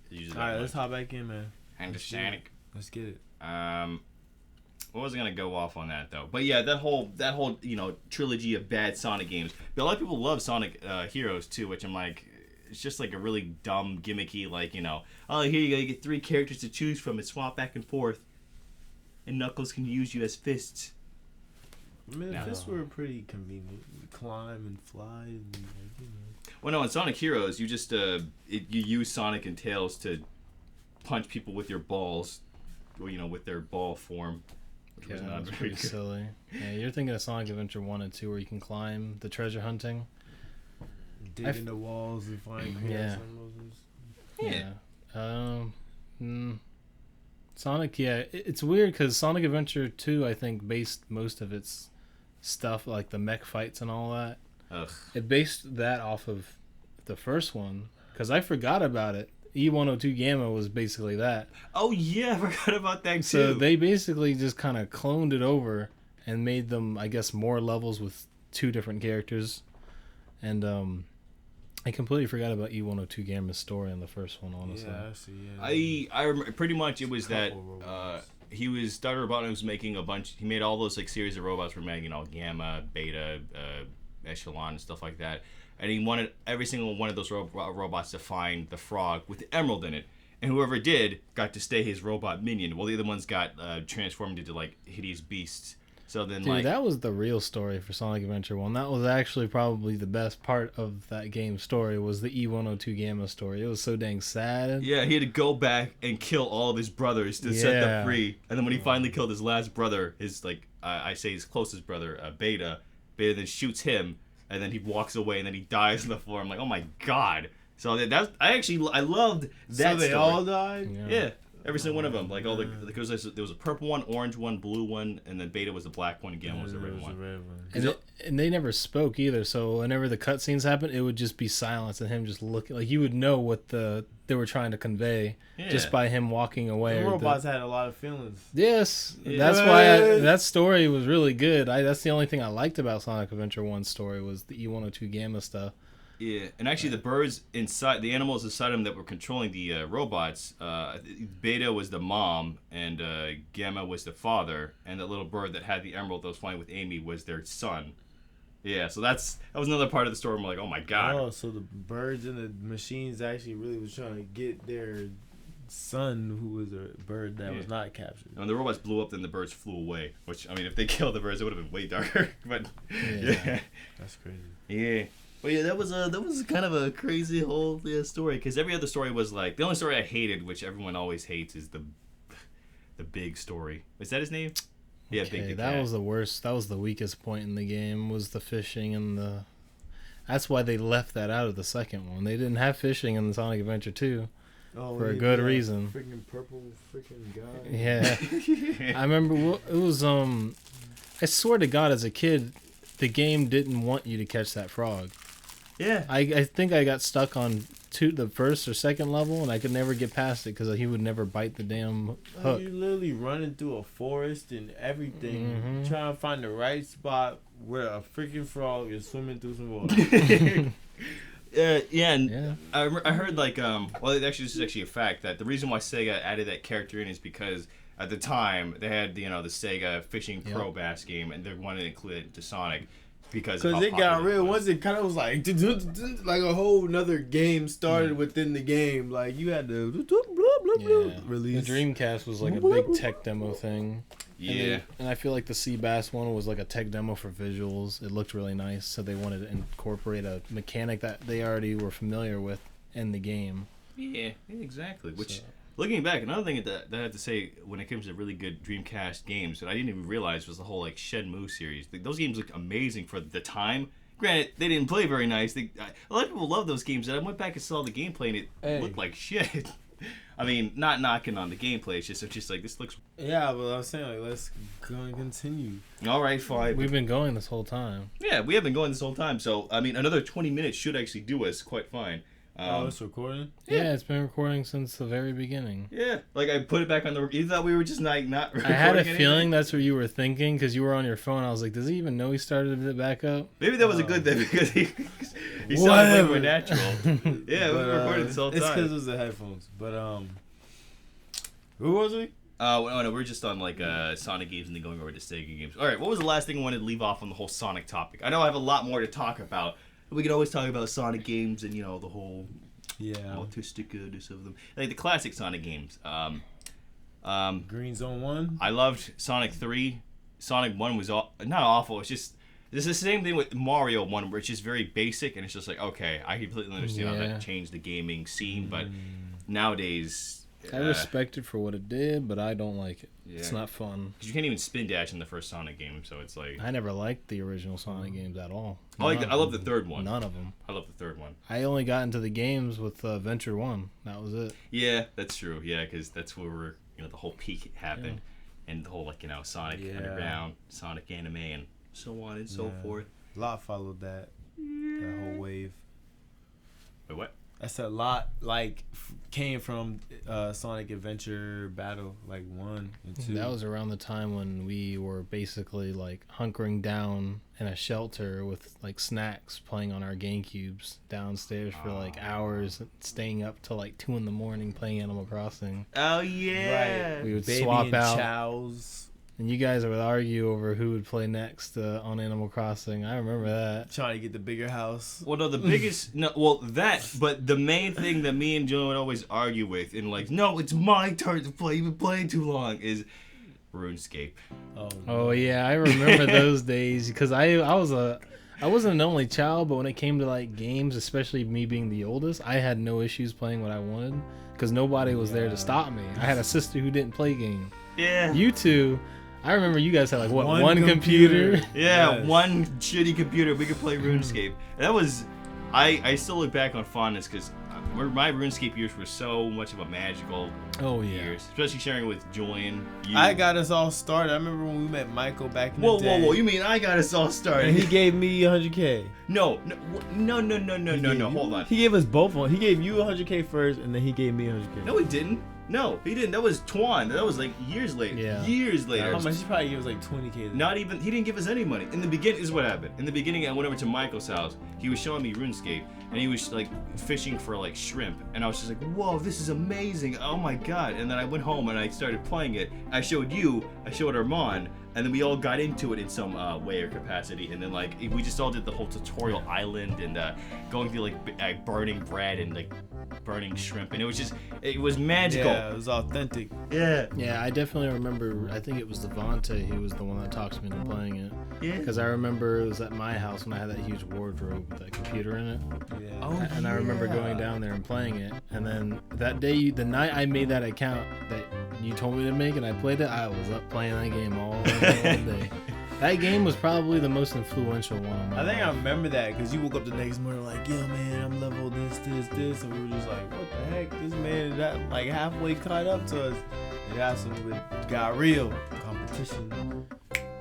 use it. All right, let's hop back in, man. Understand. Let's get it. I wasn't gonna go off on that though, but yeah, that whole trilogy of bad Sonic games. But a lot of people love Sonic Heroes too, which I'm like, it's just like a really dumb, gimmicky, like oh, here you go, you get 3 characters to choose from and swap back and forth, and Knuckles can use you as fists. I mean, the fists were pretty convenient. You climb and fly, and Well, no, in Sonic Heroes, you just you use Sonic and Tails to punch people with your balls, with their ball form. Which was not very pretty silly. Yeah, you're thinking of Sonic Adventure 1 and 2 where you can climb the treasure hunting. Digging the walls and find Sonic, it's weird because Sonic Adventure 2, I think, based most of its stuff, like the mech fights and all that. Ugh. It based that off of the first one because I forgot about it. E102 Gamma was basically that. Oh yeah, I forgot about that too. So they basically just kind of cloned it over and made them, I guess, more levels with 2 different characters. And I completely forgot about E102 Gamma's story in the first one, honestly. Yeah, actually, yeah. I remember pretty much it was that Dr. Robotnik was making a bunch. He made all those like series of robots for making, Gamma, Beta, Echelon, and stuff like that. And he wanted every single one of those robots to find the frog with the emerald in it. And whoever did got to stay his robot minion, while the other ones got transformed into like hideous beasts. So then, Dude, that was the real story for Sonic Adventure 1. That was actually probably the best part of that game's story, was the E102 Gamma story. It was so dang sad. Yeah, he had to go back and kill all of his brothers to set them free. And then when he finally killed his last brother, his I say his closest brother, Beta then shoots him, and then he walks away, and then he dies on the floor. I'm like, oh my god. So I loved that. So they story. all died. Yeah. Every single one of them, like all the, there was a purple one, orange one, blue one, and then Beta was the black one, and Gamma was the red one. And they never spoke either, so whenever the cutscenes happened, it would just be silence and him just looking. Like, you would know what they were trying to convey just by him walking away. The robots had a lot of feelings. Yes, that's why that story was really good. That's the only thing I liked about Sonic Adventure 1's story, was the E102 Gamma stuff. Yeah, and actually the birds inside, the animals inside them that were controlling the robots, Beta was the mom, and Gamma was the father, and the little bird that had the emerald that was flying with Amy was their son. Yeah, so that was another part of the story. I'm like, oh my god. Oh, so the birds and the machines actually really was trying to get their son, who was a bird that was not captured. And when the robots blew up, then the birds flew away. Which, I mean, if they killed the birds, it would have been way darker. But yeah, that's crazy. Yeah. But yeah, that was kind of a crazy whole story, because every other story was like, the only story I hated, which everyone always hates, is the big story. Is that his name? Yeah, okay, Big the that Cat. was the worst. That was the weakest point in the game, was the fishing and the. That's why they left that out of the second one. They didn't have fishing in Sonic Adventure 2 for a good reason. Freaking purple, freaking guy. Yeah, I remember it was. I swear to God, as a kid, the game didn't want you to catch that frog. Yeah. I think I got stuck on the first or second level, and I could never get past it because he would never bite the damn hook. You literally running through a forest and everything, trying to find the right spot where a freaking frog is swimming through some water. I heard this is actually a fact, that the reason why Sega added that character in is because at the time they had the Sega Fishing Pro Bass game, and they wanted to include it into Sonic. Because it got real. Once it kind of was like a whole nother game started within the game. Like, you had to release. The Dreamcast was like a big tech demo thing. Yeah. And I feel like the Sea Bass one was like a tech demo for visuals. It looked really nice, so they wanted to incorporate a mechanic that they already were familiar with in the game. Yeah, exactly. Which, looking back, another thing that I have to say when it comes to really good Dreamcast games that I didn't even realize was the whole Shenmue series. Those games look amazing for the time. Granted, they didn't play very nice. A lot of people love those games, and I went back and saw the gameplay, and it looked like shit. I mean, not knocking on the gameplay. It's just like, this looks. Yeah, but I'm saying, let's go and continue. All right, fine. We've been going this whole time. Yeah, we have been going this whole time. So I mean, another 20 minutes should actually do us quite fine. It's recording? Yeah, it's been recording since the very beginning. Yeah, like I put it back on the. You thought we were just not recording. I had a feeling that's what you were thinking because you were on your phone. I was like, does he even know he started it back up? Maybe that was a good thing because he sounded way more natural. Yeah, we were recording this whole time. It's because it was the headphones. But who was we? No, we're just on Sonic games and then going over to Sega games. All right, what was the last thing I wanted to leave off on the whole Sonic topic? I know I have a lot more to talk about. We could always talk about Sonic games and, the whole autistic goodness of them. Like the classic Sonic games. Green Zone 1? I loved Sonic 3. Sonic 1 was not awful. It's the same thing with Mario 1, where it's just very basic, and it's just like, okay, I completely understand how that changed the gaming scene, but nowadays... I respect it for what it did, but I don't like it. Yeah. It's not fun. Because you can't even spin dash in the first Sonic game, so it's like... I never liked the original Sonic games at all. I love the third one. None of them. I love the third one. I only got into the games with Venture 1. That was it. Yeah, that's true. Yeah, because that's where the whole peak happened. Yeah. And the whole, Sonic Underground, Sonic Anime, and so on and so forth. A lot followed that. That whole wave. Wait, what? That's a lot. Like came from Sonic Adventure Battle, like 1 and 2. That was around the time when we were basically like hunkering down in a shelter with like snacks, playing on our GameCubes downstairs for like hours, staying up till like 2 a.m. playing Animal Crossing. Oh yeah. Right. We would Baby swap and out. Chows. And you guys would argue over who would play next on Animal Crossing. I remember that. Trying to get the bigger house. Well, no, the biggest, but the main thing that me and Joe would always argue with, and like, no, it's my turn to play. You've been playing too long. Is RuneScape. Oh yeah, I remember those days because I wasn't an only child, but when it came to like games, especially me being the oldest, I had no issues playing what I wanted because nobody was there to stop me. I had a sister who didn't play games. Yeah. You two. I remember you guys had like what one computer? Yeah, Yes. one shitty computer. We could play RuneScape. And that was, I still look back on fondness because my RuneScape years were so much of a magical years, especially sharing with Julian. You. I got us all started. I remember when we met Michael back in the day. Whoa! You mean I got us all started? And he gave me 100K. No. Hold on. He gave us both. He gave you 100K first, and then he gave me 100K. No, he didn't. No, he didn't. That was Twan. That was like years later. Yeah. Years later. How much? He probably gave us like 20K. Not even. He didn't give us any money. In the beginning, this is what happened. In the beginning, I went over to Michael's house. He was showing me RuneScape, and he was like fishing for like shrimp, and I was just like, "Whoa, this is amazing! Oh my god!" And then I went home and I started playing it. I showed you. I showed Armand. And then we all got into it in some way or capacity, and then like we just all did the whole tutorial island and going through like burning bread and like burning shrimp, and it was magical. Yeah, it was authentic. Yeah. Yeah, I definitely remember. I think it was Devontae who was the one that talked me into playing it. Yeah. Because I remember it was at my house when I had that huge wardrobe with that computer in it. Yeah. Oh, And I remember going down there and playing it. And then that day, the night I made that account that you told me to make and I played it, I was up playing that game all day. That game was probably the most influential one of my I think I life. remember that because you woke up the next morning like, yo, man, I'm level this, and we were just like, what the heck? This man that like halfway caught up to us. And that's when it got real competition.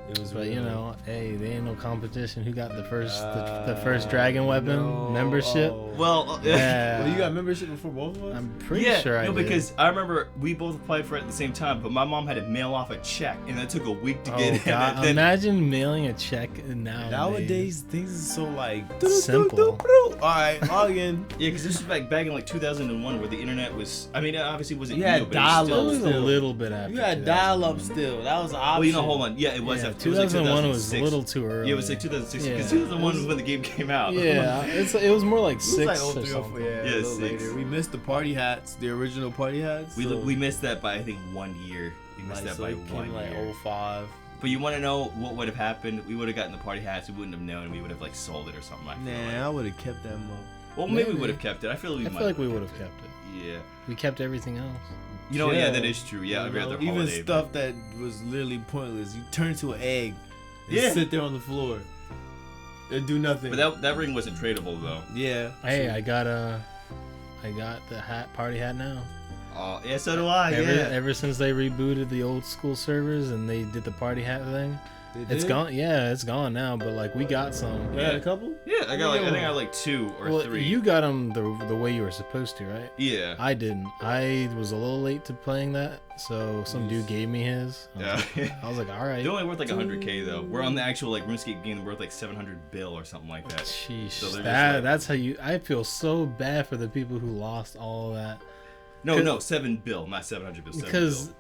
It was, But real. you know, hey, there ain't no competition. Who got the first the first dragon weapon no. membership? Oh. Well, Yeah, Well, you got membership before both of us? I'm pretty yeah, sure I no, did. because I remember we both applied for it at the same time, but my mom had to mail off a check, and that took a week to get Oh in. God! And then, Imagine mailing a check Nowadays, things are so like Simple. All right, login. yeah, because this was back in like 2001, where the internet was. I mean, it obviously wasn't. You had new, but it was It still- was a Still. little bit after. You had 2000. dial-up still. That was an option. Well, you know, hold on. Yeah, it was. Yeah, It was like 2001 was a 2006. little too early. Yeah, it was like 2006 because Yeah. 2001 was when the game came out. Yeah, it was more like It was 6 like or 03, 04, something. yeah, a little 6. later. We missed the party hats, the original party hats. We missed that by I think 1 year. We missed that by it came 1 like year. 05. But you want to know what would have happened? We would have gotten the party hats. We wouldn't have known. We would have like sold it or something. I feel like. Nah, I would have kept that mo. Well, maybe we Maybe. would have kept it. I feel we I might. feel like we would have kept it. Yeah. We kept everything else. You know, yeah, Yeah. that is true. Yeah, every other Even holiday. stuff that was literally pointless. You turn to an egg and Yeah. sit there on the floor and do nothing. But that ring wasn't tradable though. yeah. Hey, I got the party hat now. Oh, yeah, so do I. Ever since they rebooted the old school servers and they did the party hat thing, They it's did? gone. Yeah, it's gone now. But like we got some. You had a couple? Yeah, I got like I think I had like 2 or Well, 3. you got them the way you were supposed to, right? Yeah. I didn't. I was a little late to playing that, so some dude gave me his. Yeah. I was like, all right. They're only worth like 100K though. We're on the actual like RuneScape game. They're worth like 700 bill or something like that. Sheesh. So they're just That, like- that's how you. I feel so bad for the people who lost all that. No, 7 bill, not 700 bill. 7 Because bill.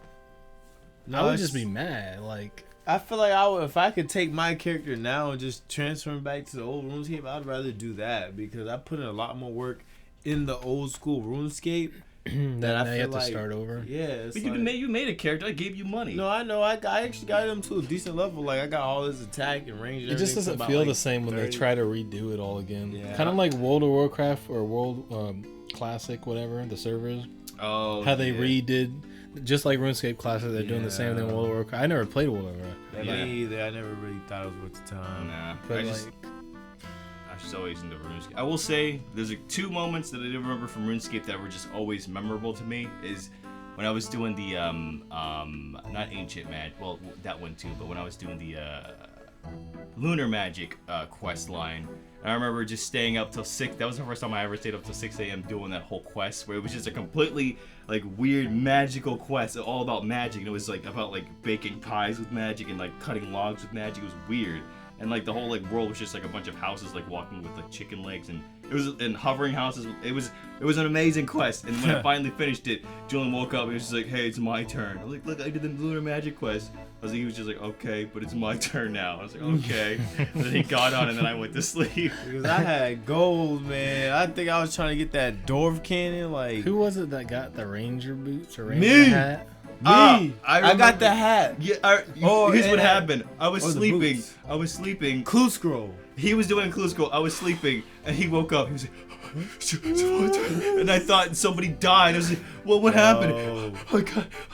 No, I would it's- just be mad. Like, I feel like I would, if I could take my character now and just transfer him back to the old RuneScape, I'd rather do that because I put in a lot more work in the old school RuneScape. then I I feel you have to like- start over. Yeah, it's But like, you made a character. I gave you money. no, I know. I actually got him to a decent level. Like I got all his attack and range. And It just everything, doesn't about, feel like, the same when they 30. try to redo it all again. Yeah. Kind of like World of Warcraft or World Classic, whatever, the servers. Oh. How they yeah. redid, just like RuneScape Classic, they're doing the same thing in World of Warcraft. I never played World of Warcraft. Yeah, Yeah. me either. I never really thought it was worth the time. Nah. But I like, just always into RuneScape. I will say there's like 2 moments that I do remember from RuneScape that were just always memorable to me. Is when I was doing the not ancient magic. Well, that one too. But when I was doing the lunar magic quest line. And I remember just staying up till 6. That was the first time I ever stayed up till 6 a.m. doing that whole quest, where it was just a completely like weird magical quest, all about magic. And it was like about like baking pies with magic and like cutting logs with magic. It was weird. And like the whole like world was just like a bunch of houses like walking with like chicken legs, and it was in hovering houses. It was an amazing quest. And when I finally finished it, Julian woke up and he was just like, "Hey, it's my turn." I was like, "Look, I did the lunar magic quest." He was just like, "Okay, but it's my turn now." I was like, "Okay." And then he got on, and then I went to sleep. Because I had gold, man. I think I was trying to get that dwarf cannon. Like, Who was it that got the ranger boots or ranger hat? Me. I got the hat. Yeah. Here's what happened. I was sleeping. I was sleeping. Clue scroll. He was doing clue scroll. I was sleeping, and he woke up. He was like, and I thought somebody died. I was like, "Well, what happened?" I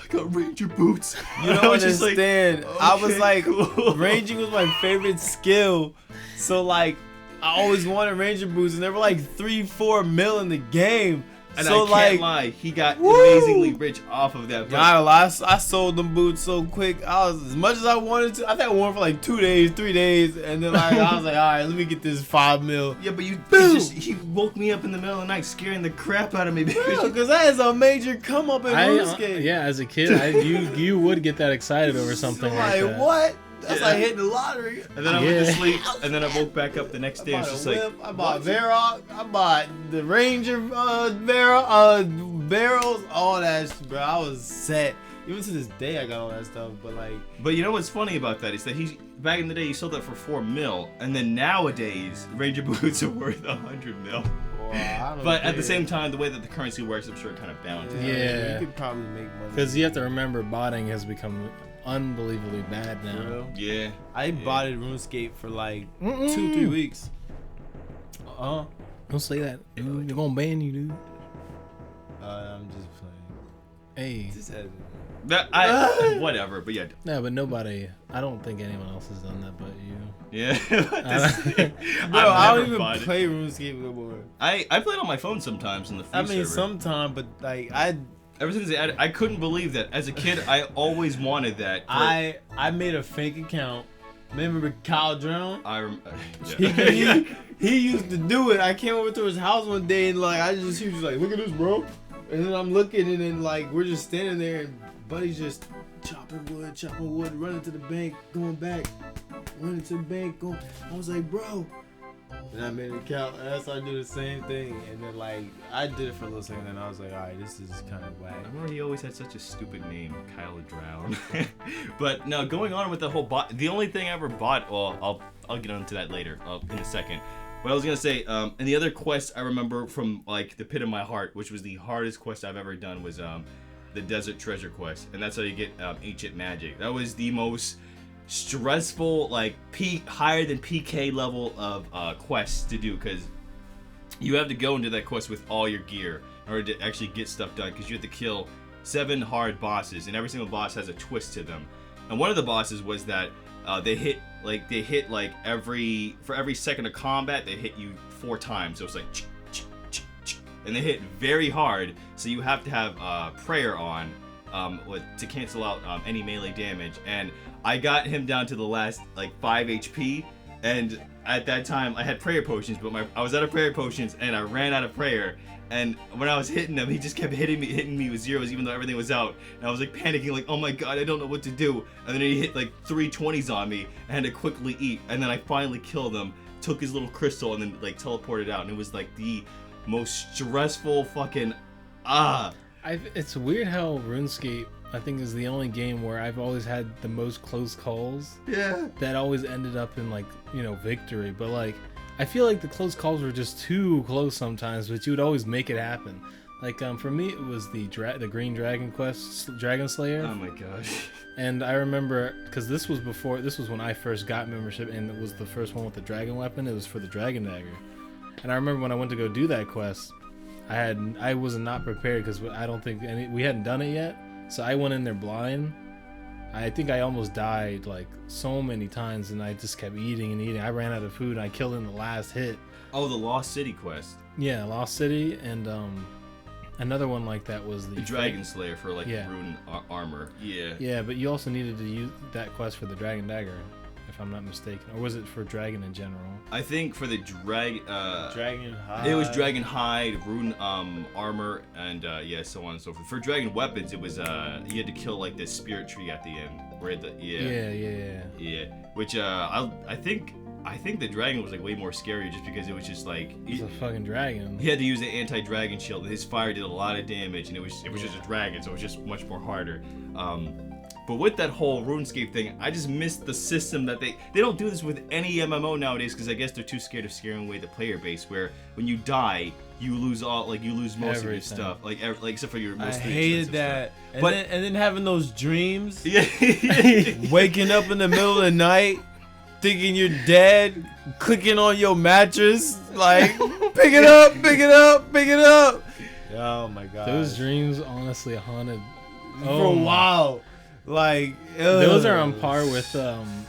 got ranger boots. You don't understand. Like, I was like, cool. ranging was my favorite skill. So like, I always wanted ranger boots, and they were like 3-4 mil in the game. And so I can't lie, he got amazingly rich off of that. I sold them boots so quick. I was as much as I wanted to. I think I wore them for like 2 days, 3 days, and then I was like, all right, let me get this 5 mil. Yeah, but he woke me up in the middle of the night, scaring the crap out of me. Because that is a major come up in Runescape. Yeah, as a kid, you would get that excited over something like that. What? That's like hitting the lottery. And then I went to sleep, and then I woke back up the next day. I It's just whip, like, I bought Varrock, I bought the Ranger barrels, all that shit, bro. I was set. Even to this day, I got all that stuff. But you know what's funny about that is that back in the day he sold that for 4 mil, and then nowadays Ranger boots are worth 100 mil. But at the same time, the way that the currency works, I'm sure it kind of balances. Yeah, you could probably make money. Because you have to remember, botting has become unbelievably bad now. Yeah. I botted RuneScape for like 2-3 weeks. Don't say that, dude. They're gonna ban you, dude. I'm just playing. Hey. Just had Whatever, but yeah. No, but nobody. I don't think anyone else has done that but you. Yeah. Bro, I don't even play RuneScape no more. I play it on my phone sometimes in the free server. Sometimes, but like ever since I couldn't believe that. As a kid, I always wanted that. I made a fake account. Remember Kyle Drown? Yeah. He used to do it. I came over to his house one day and like he was just like, "Look at this, bro." And then I'm looking, and then like we're just standing there, and Buddy's just chopping wood, running to the bank, going back, running to the bank, going. I was like, "Bro." And I made an account, and that's how I do the same thing. And then like I did it for a little second, and I was like, all right, this is kind of whack. I remember he always had such a stupid name, Kyle Drown. But no, going on with the whole bot. The only thing I ever bought. Well, I'll get onto that later in a second. But I was gonna say, and the other quest I remember from like the pit of my heart, which was the hardest quest I've ever done, was the Desert Treasure quest, and that's how you get ancient magic. That was the most stressful, like higher than PK level of quests to do, because you have to go into that quest with all your gear in order to actually get stuff done, because you have to kill 7 hard bosses, and every single boss has a twist to them. And one of the bosses was that they hit like for every second of combat they hit you 4 times, so it's like and they hit very hard, so you have to have prayer on to cancel out any melee damage. And I got him down to the last like 5 HP, and at that time I had prayer potions, but I was out of prayer potions and I ran out of prayer. And when I was hitting him, he just kept hitting me with zeros, even though everything was out. And I was like panicking, like, oh my god, I don't know what to do. And then he hit like 3 20s on me. I had to quickly eat, and then I finally killed him, took his little crystal, and then like teleported out. And it was like the most stressful fucking It's weird how RuneScape, I think, is the only game where I've always had the most close calls. Yeah. That always ended up in like, victory. But like, I feel like the close calls were just too close sometimes, but you would always make it happen. Like for me, it was the Green Dragon quest, Dragon Slayer. Oh my gosh. And I remember, because this was when I first got membership, and it was the first one with the dragon weapon. It was for the Dragon Dagger. And I remember when I went to go do that quest, I was not prepared, because I don't think we hadn't done it yet. So I went in there blind. I think I almost died like so many times, and I just kept eating and eating. I ran out of food, and I killed in the last hit. Oh, the Lost City quest. Yeah, Lost City, and another one like that was the Dragon Slayer for like rune armor. Yeah. Yeah, but you also needed to use that quest for the Dragon Dagger. if I'm not mistaken, or was it for dragon in general? I think for the Dragon Hide. it was dragon hide, rune armor, and so on and so forth. For dragon weapons, it was you had to kill like this spirit tree at the end, where yeah. Which I think the dragon was like way more scary just because it was just like It's a fucking dragon. he had to use the anti-dragon shield, and his fire did a lot of damage, and it was just a dragon, so it was just much more harder. But with that whole RuneScape thing, I just missed the system that they don't do this with any MMO nowadays, because I guess they're too scared of scaring away the player base. Where when you die, you lose most of your stuff, like except for your most. I hated that. And then having those dreams, Yeah. waking up in the middle of the night, thinking you're dead, clicking on your mattress, like pick it up, pick it up, pick it up. Oh my god, Those dreams honestly haunted for a while. Like those are on par with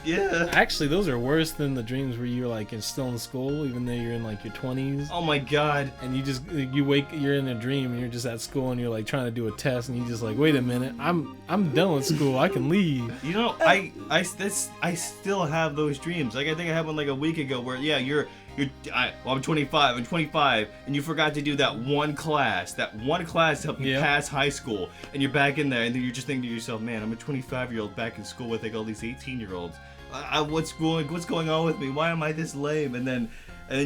Yeah. Actually, those are worse than the dreams where you're like still in school, even though you're in like your 20s. Oh my god. And you're in a dream and you're just at school and you're like trying to do a test and you just like, wait a minute, I'm done with school, I can leave. You know, I still have those dreams. Like I think I had one like a week ago where I'm 25, and you forgot to do that one class to help you pass high school, and you're back in there, and then you're just thinking to yourself, man, I'm a 25-year-old back in school with like all these 18-year-olds. What's going on with me? Why am I this lame? And then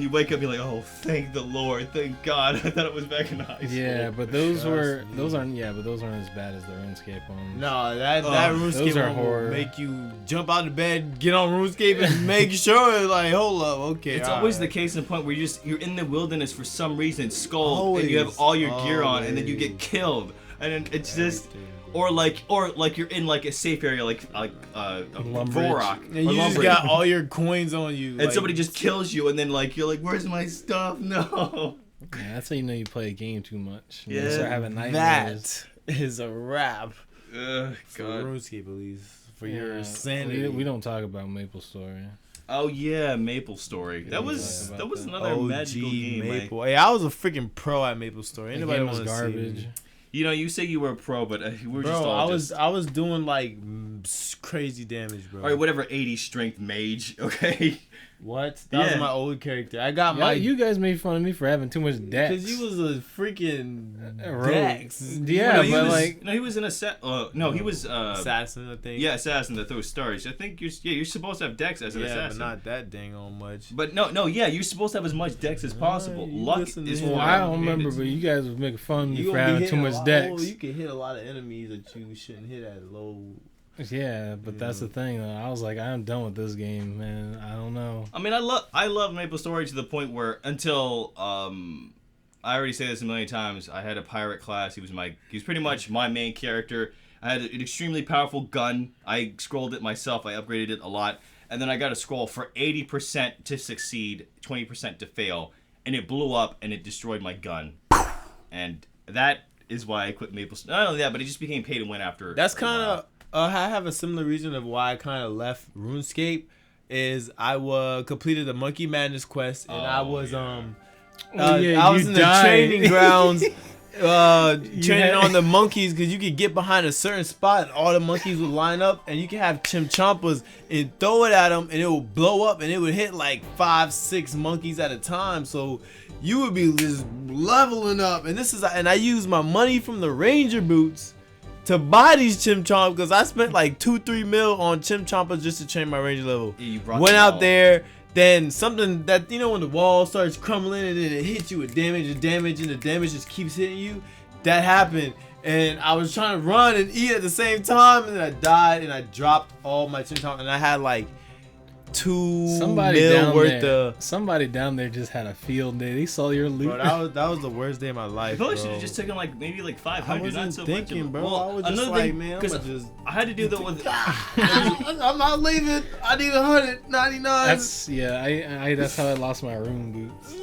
you wake up, you're like, oh, thank the Lord, thank God. I thought it was back in high school. Yeah, but those aren't as bad as the RuneScape ones. No, that RuneScape are one horror. will make you jump out of bed, get on RuneScape, and make sure, like, hold up, okay. It's always the case in the point where you're in the wilderness for some reason, skull, and you have all your gear on, and then you get killed, and then it's just. Or like you're in like a safe area, like Vorok, and you just got all your coins on you, and somebody just kills you, and then like you're like, "Where's my stuff?" No. Yeah, that's how you know you play a game too much. Yeah, you start having nightmares. That is a wrap. God. For RuneScape, at least for your sanity. We don't talk about MapleStory. Oh yeah, MapleStory. That was another OG magical game. Maple. Hey, I was a freaking pro at MapleStory. Anybody was garbage. See You know, you say you were a pro, but we were just all I was doing like crazy damage, bro. All right, whatever, 80 strength mage, okay? What? That was my old character. I got you guys made fun of me for having too much dex. Because you was a freaking dex. Yeah, he was an he was assassin, I think. Yeah, assassin that throws stars. I think you're supposed to have dex as an assassin. But not that dang on much. But you're supposed to have as much dex as possible. Luck is well, I don't remember, but you guys was making fun of me for having too much dex. You can hit a lot of enemies that you shouldn't hit at low. Yeah, but that's the thing though. I was like, I'm done with this game, man. I don't know. I mean, I love MapleStory to the point where until I already say this a million times, I had a pirate class. He was pretty much my main character. I had an extremely powerful gun. I scrolled it myself. I upgraded it a lot, and then I got a scroll for 80% to succeed, 20% to fail, and it blew up and it destroyed my gun, and that is why I quit MapleStory. Not only that, but it just became pay to win after. That's kind of. I have a similar reason of why I kind of left RuneScape. Is I completed the Monkey Madness quest, and I was I was in the training grounds, training on the monkeys, because you could get behind a certain spot and all the monkeys would line up, and you can have chimchampas and throw it at them, and it would blow up, and it would hit like 5-6 monkeys at a time. So you would be just leveling up, and I used my money from the Ranger boots to buy these chimchampas, because I spent like 2-3 mil on chimchampas just to train my ranger level. Yeah, went out there, then something that, when the wall starts crumbling and then it hits you with damage and the damage just keeps hitting you. That happened, and I was trying to run and eat at the same time, and then I died and I dropped all my chimchampas, and I had like 2 mil worth of. Somebody down there just had a field day. They saw your loot. Bro, that was the worst day of my life. I probably should have just taken maybe 500. I wasn't not so thinking, much. bro. Well, I was just like, man, I had to do that with. I'm not leaving. I need 199. That's how I lost my rune boots.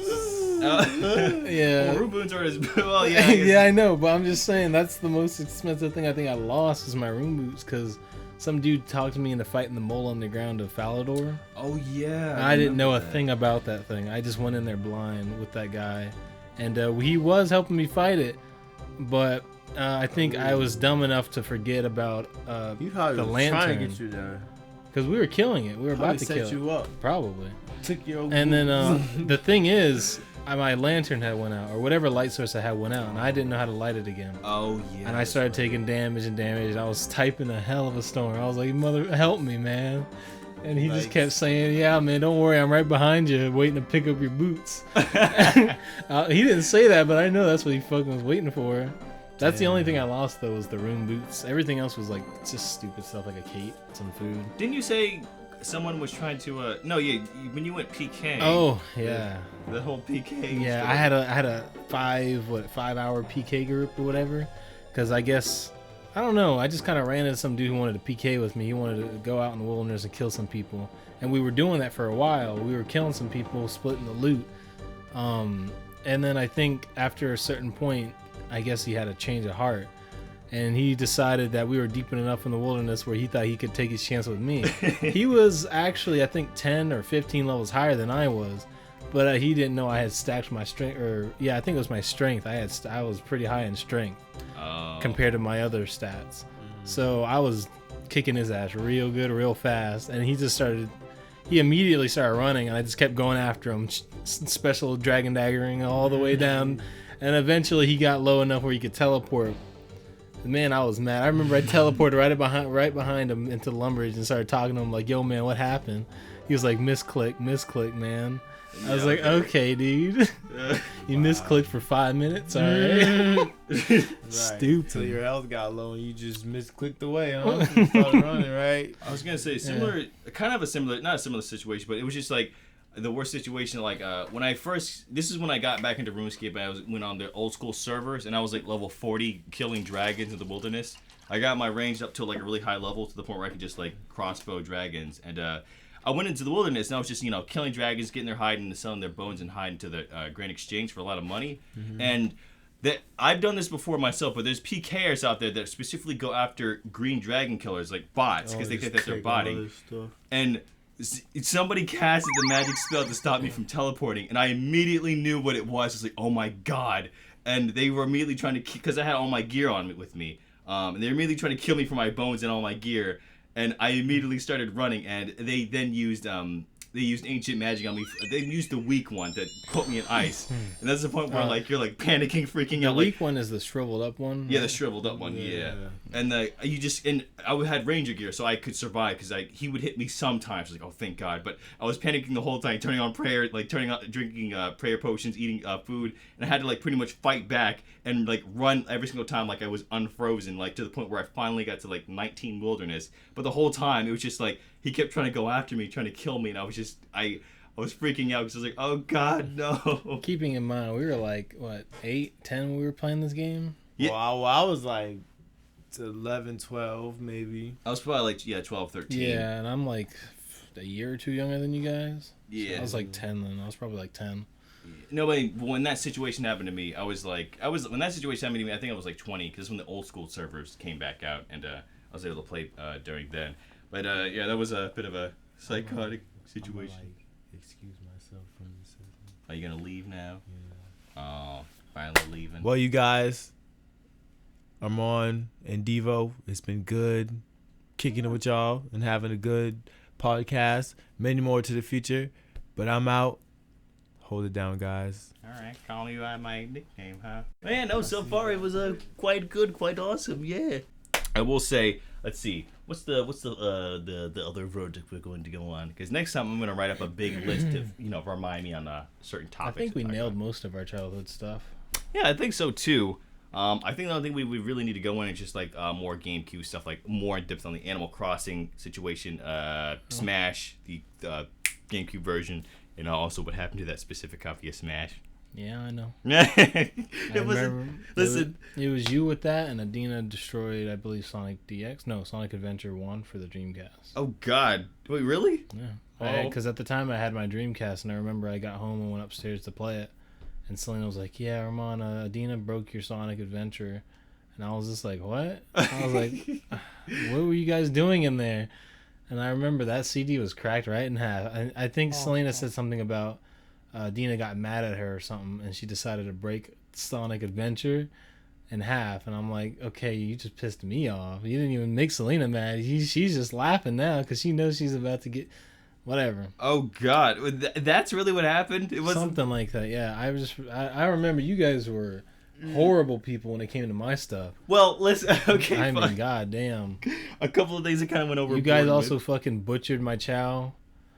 Yeah. Well, rune boots are as well. Yeah. Yeah, I know, but I'm just saying that's the most expensive thing I think I lost is my rune boots, because some dude talked to me into fighting the mole underground of Falador. Oh yeah. I didn't know a thing about that thing. I just went in there blind with that guy, and he was helping me fight it, but I think I was dumb enough to forget about the lantern. Trying to get you there. because we were killing it. We were about to kill you up. Probably. Took your And then the thing is, my lantern had went out, or whatever light source I had went out, and I didn't know how to light it again. Oh yeah. And I started taking damage. And I was typing a hell of a storm. I was like, "Mother, help me, man!" And he just kept saying, "Yeah, man, don't worry, I'm right behind you, waiting to pick up your boots." He didn't say that, but I know that's what he fucking was waiting for. That's the only thing I lost though, was the rune boots. Everything else was like just stupid stuff, like a cape, some food. Didn't you say someone was trying to? No, when you went PK. Oh yeah. The whole PK. Yeah, I had a 5-hour PK group or whatever, because I guess I don't know. I just kind of ran into some dude who wanted to PK with me. He wanted to go out in the wilderness and kill some people, and we were doing that for a while. We were killing some people, splitting the loot, and then I think after a certain point, I guess he had a change of heart, and he decided that we were deep enough in the wilderness where he thought he could take his chance with me. He was actually, I think, 10 or 15 levels higher than I was. But he didn't know I had stacked my strength, I think it was my strength. I was pretty high in strength compared to my other stats. So I was kicking his ass real good, real fast, and he immediately started running, and I just kept going after him, special dragon daggering all the way down, and eventually he got low enough where he could teleport. Man, I was mad. I remember I teleported right behind him into the lumberage and started talking to him like, "Yo, man, what happened?" He was like, misclick, man." I was like, "Okay, dude, you misclicked for 5 minutes, all right." Right. Stupid. Till your health got low and you just misclicked away, huh? You started running, right? I was gonna say similar, kind of a similar, not a similar situation, but it was just like the worst situation. Like this is when I got back into RuneScape. Went on the old school servers, and I was like level 40, killing dragons in the wilderness. I got my range up to like a really high level to the point where I could just like crossbow dragons, and I went into the wilderness, and I was just, killing dragons, getting their hide, and selling their bones and hide into the Grand Exchange for a lot of money. Mm-hmm. And I've done this before myself, but there's PKers out there that specifically go after green dragon killers, like bots, because they think that they're botting. And somebody casted the magic spell to stop me from teleporting, and I immediately knew what it was. I was like, oh my god. And they were immediately trying to, because I had all my gear on with me, and they were immediately trying to kill me for my bones and all my gear. And I immediately started running, and they then used ancient magic on me. They used the weak one that put me in ice, and that's the point where you're like panicking, freaking out. The weak one is the shriveled up one. Yeah, the shriveled up one. Yeah. And I had ranger gear, so I could survive because he would hit me sometimes. Like, oh, thank God! But I was panicking the whole time, turning on prayer, drinking prayer potions, eating food, and I had to like pretty much fight back and like run every single time like I was unfrozen, like to the point where I finally got to like 19 wilderness. But the whole time it was just like he kept trying to go after me, trying to kill me, and I was just I was freaking out because I was like, oh God, no. Keeping in mind, we were like, what, 8, 10 when we were playing this game? Yeah. Well, I was like 11, 12, maybe. I was probably like, 12, 13. Yeah, and I'm like a year or two younger than you guys. Yeah. So I was like 10 then. I was probably like 10. No, but when that situation happened to me, when that situation happened to me, I think I was like 20, because when the old school servers came back out, and I was able to play during then. But that was a bit of a psychotic situation. Excuse myself from the system. Are you gonna leave now? Yeah. Oh, finally leaving. Well, you guys, Armand and Devo, it's been good kicking it with y'all and having a good podcast. Many more to the future, but I'm out. Hold it down, guys. All right, call me by my nickname, huh? Man, no, so far it was quite good, quite awesome. Yeah. I will say, let's see, what's the other verdict we're going to go on? Because next time I'm going to write up a big list of remind me on certain topics. I think we nailed most of our childhood stuff. Yeah, I think so too. I think the only thing we really need to go in is just like more GameCube stuff, like more in depth on the Animal Crossing situation, Smash, the GameCube version, and also what happened to that specific copy of Smash. Yeah, I know. It was you with that, and Adina destroyed, I believe, Sonic Adventure 1 for the Dreamcast. Oh God! Wait, really? Yeah. Because at the time I had my Dreamcast, and I remember I got home and went upstairs to play it, and Selena was like, "Yeah, Ramon, Adina broke your Sonic Adventure," and I was just like, "What?" I was like, "What were you guys doing in there?" And I remember that CD was cracked right in half. I think Selena said something about Dina got mad at her or something, and she decided to break Sonic Adventure, in half, and I'm like, okay, you just pissed me off. You didn't even make Selena mad. She's just laughing now because she knows she's about to get whatever. Oh God, that's really what happened. It was Something like that. Yeah, I remember you guys were horrible people when it came to my stuff. Well, listen. Okay, I fine. mean, goddamn. A couple of things that kind of went over. You guys also fucking butchered my chow.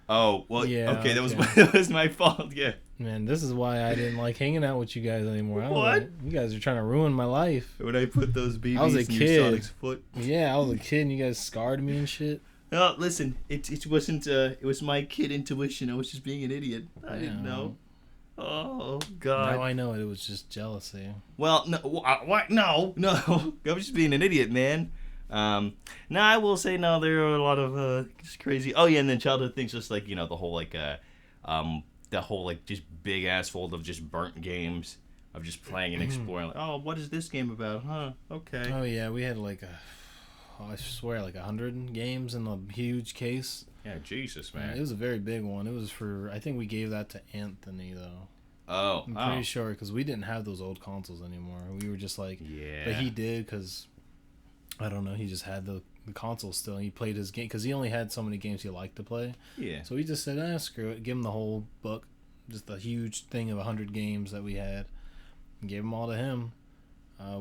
Oh well, Yeah, okay, that okay. was my fault. Yeah. Man, this is why I didn't like hanging out with you guys anymore. I was What? like, you guys are trying to ruin my life. When I put those BBs I was a in kid. your Sonic's foot. Yeah, I was a kid and you guys scarred me and shit. No, listen, it wasn't. It was my kid intuition. I was just being an idiot. I didn't Yeah. know. Oh God. Now I know it was just jealousy. Well, no, what? No, I was just being an idiot, man. No, I will say no. There are a lot of just crazy. Oh yeah, and then childhood things, just like the whole the whole just big ass fold of just burnt games of just playing and exploring. Like, oh, what is this game about? Huh? Okay. Oh yeah, we had I swear 100 games in a huge case. Yeah, Jesus, It man. was a very big one. It was I think we gave that to Anthony though. Oh, I'm pretty sure because we didn't have those old consoles anymore. We were just like, yeah. but he did because I don't know. He just had the console still. And he played his game because he only had so many games he liked to play. Yeah. So he just said, screw it. Give him the whole book, just a huge thing of 100 games that we had, and gave them all to him.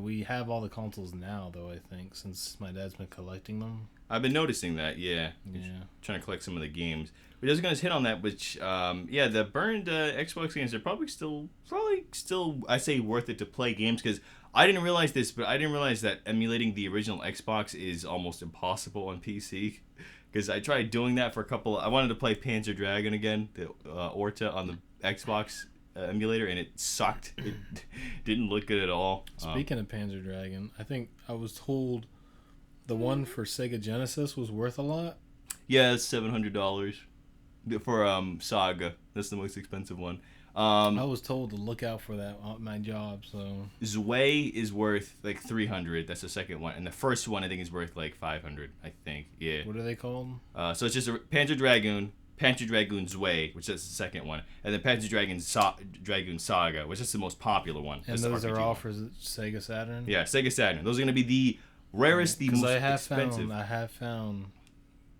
We have all the consoles now, though, I think, since my dad's been collecting them. I've been noticing that. Yeah. Yeah. Trying to collect some of the games. But I was going to hit on that, which, the burned Xbox games are probably still, I say, worth it to play games, because I didn't realize this, but I didn't realize that emulating the original Xbox is almost impossible on PC. Because I tried doing that for a couple. I wanted to play Panzer Dragon again, the Orta on the Xbox emulator, and it sucked. It didn't look good at all. Speaking of Panzer Dragon, I think I was told the one for Sega Genesis was worth a lot. Yeah, it's $700 for Saga. That's the most expensive one. I was told to look out for that at my job. So Zwei is worth like $300. That's the second one, and the first one I think is worth like $500. I think. Yeah. what are they called? So it's just a Panzer Dragoon Zwei, which is the second one, and then Panzer Dragoon Saga, which is the most popular one. And That's the those are RPG all one. for Sega Saturn. Yeah, Sega Saturn. Those are going to be the rarest, the most expensive. I have found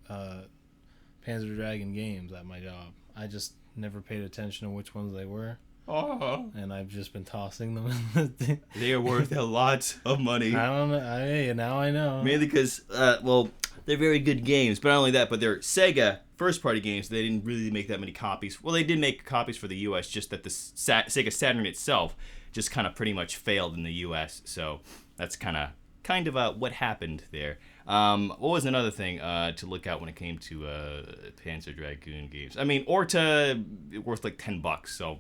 Panzer Dragon games at my job. I just never paid attention to which ones they were. Oh. And I've just been tossing them. They are worth a lot of money. I don't know. Hey, now I know. Mainly because, they're very good games. But not only that, but they're Sega first-party games. They didn't really make that many copies. Well, they did make copies for the U.S., just that the Sega Saturn itself just kind of pretty much failed in the U.S. So that's kind of what happened there. What was another thing to look out when it came to Panzer Dragoon games? I mean, Orta worth like $10, so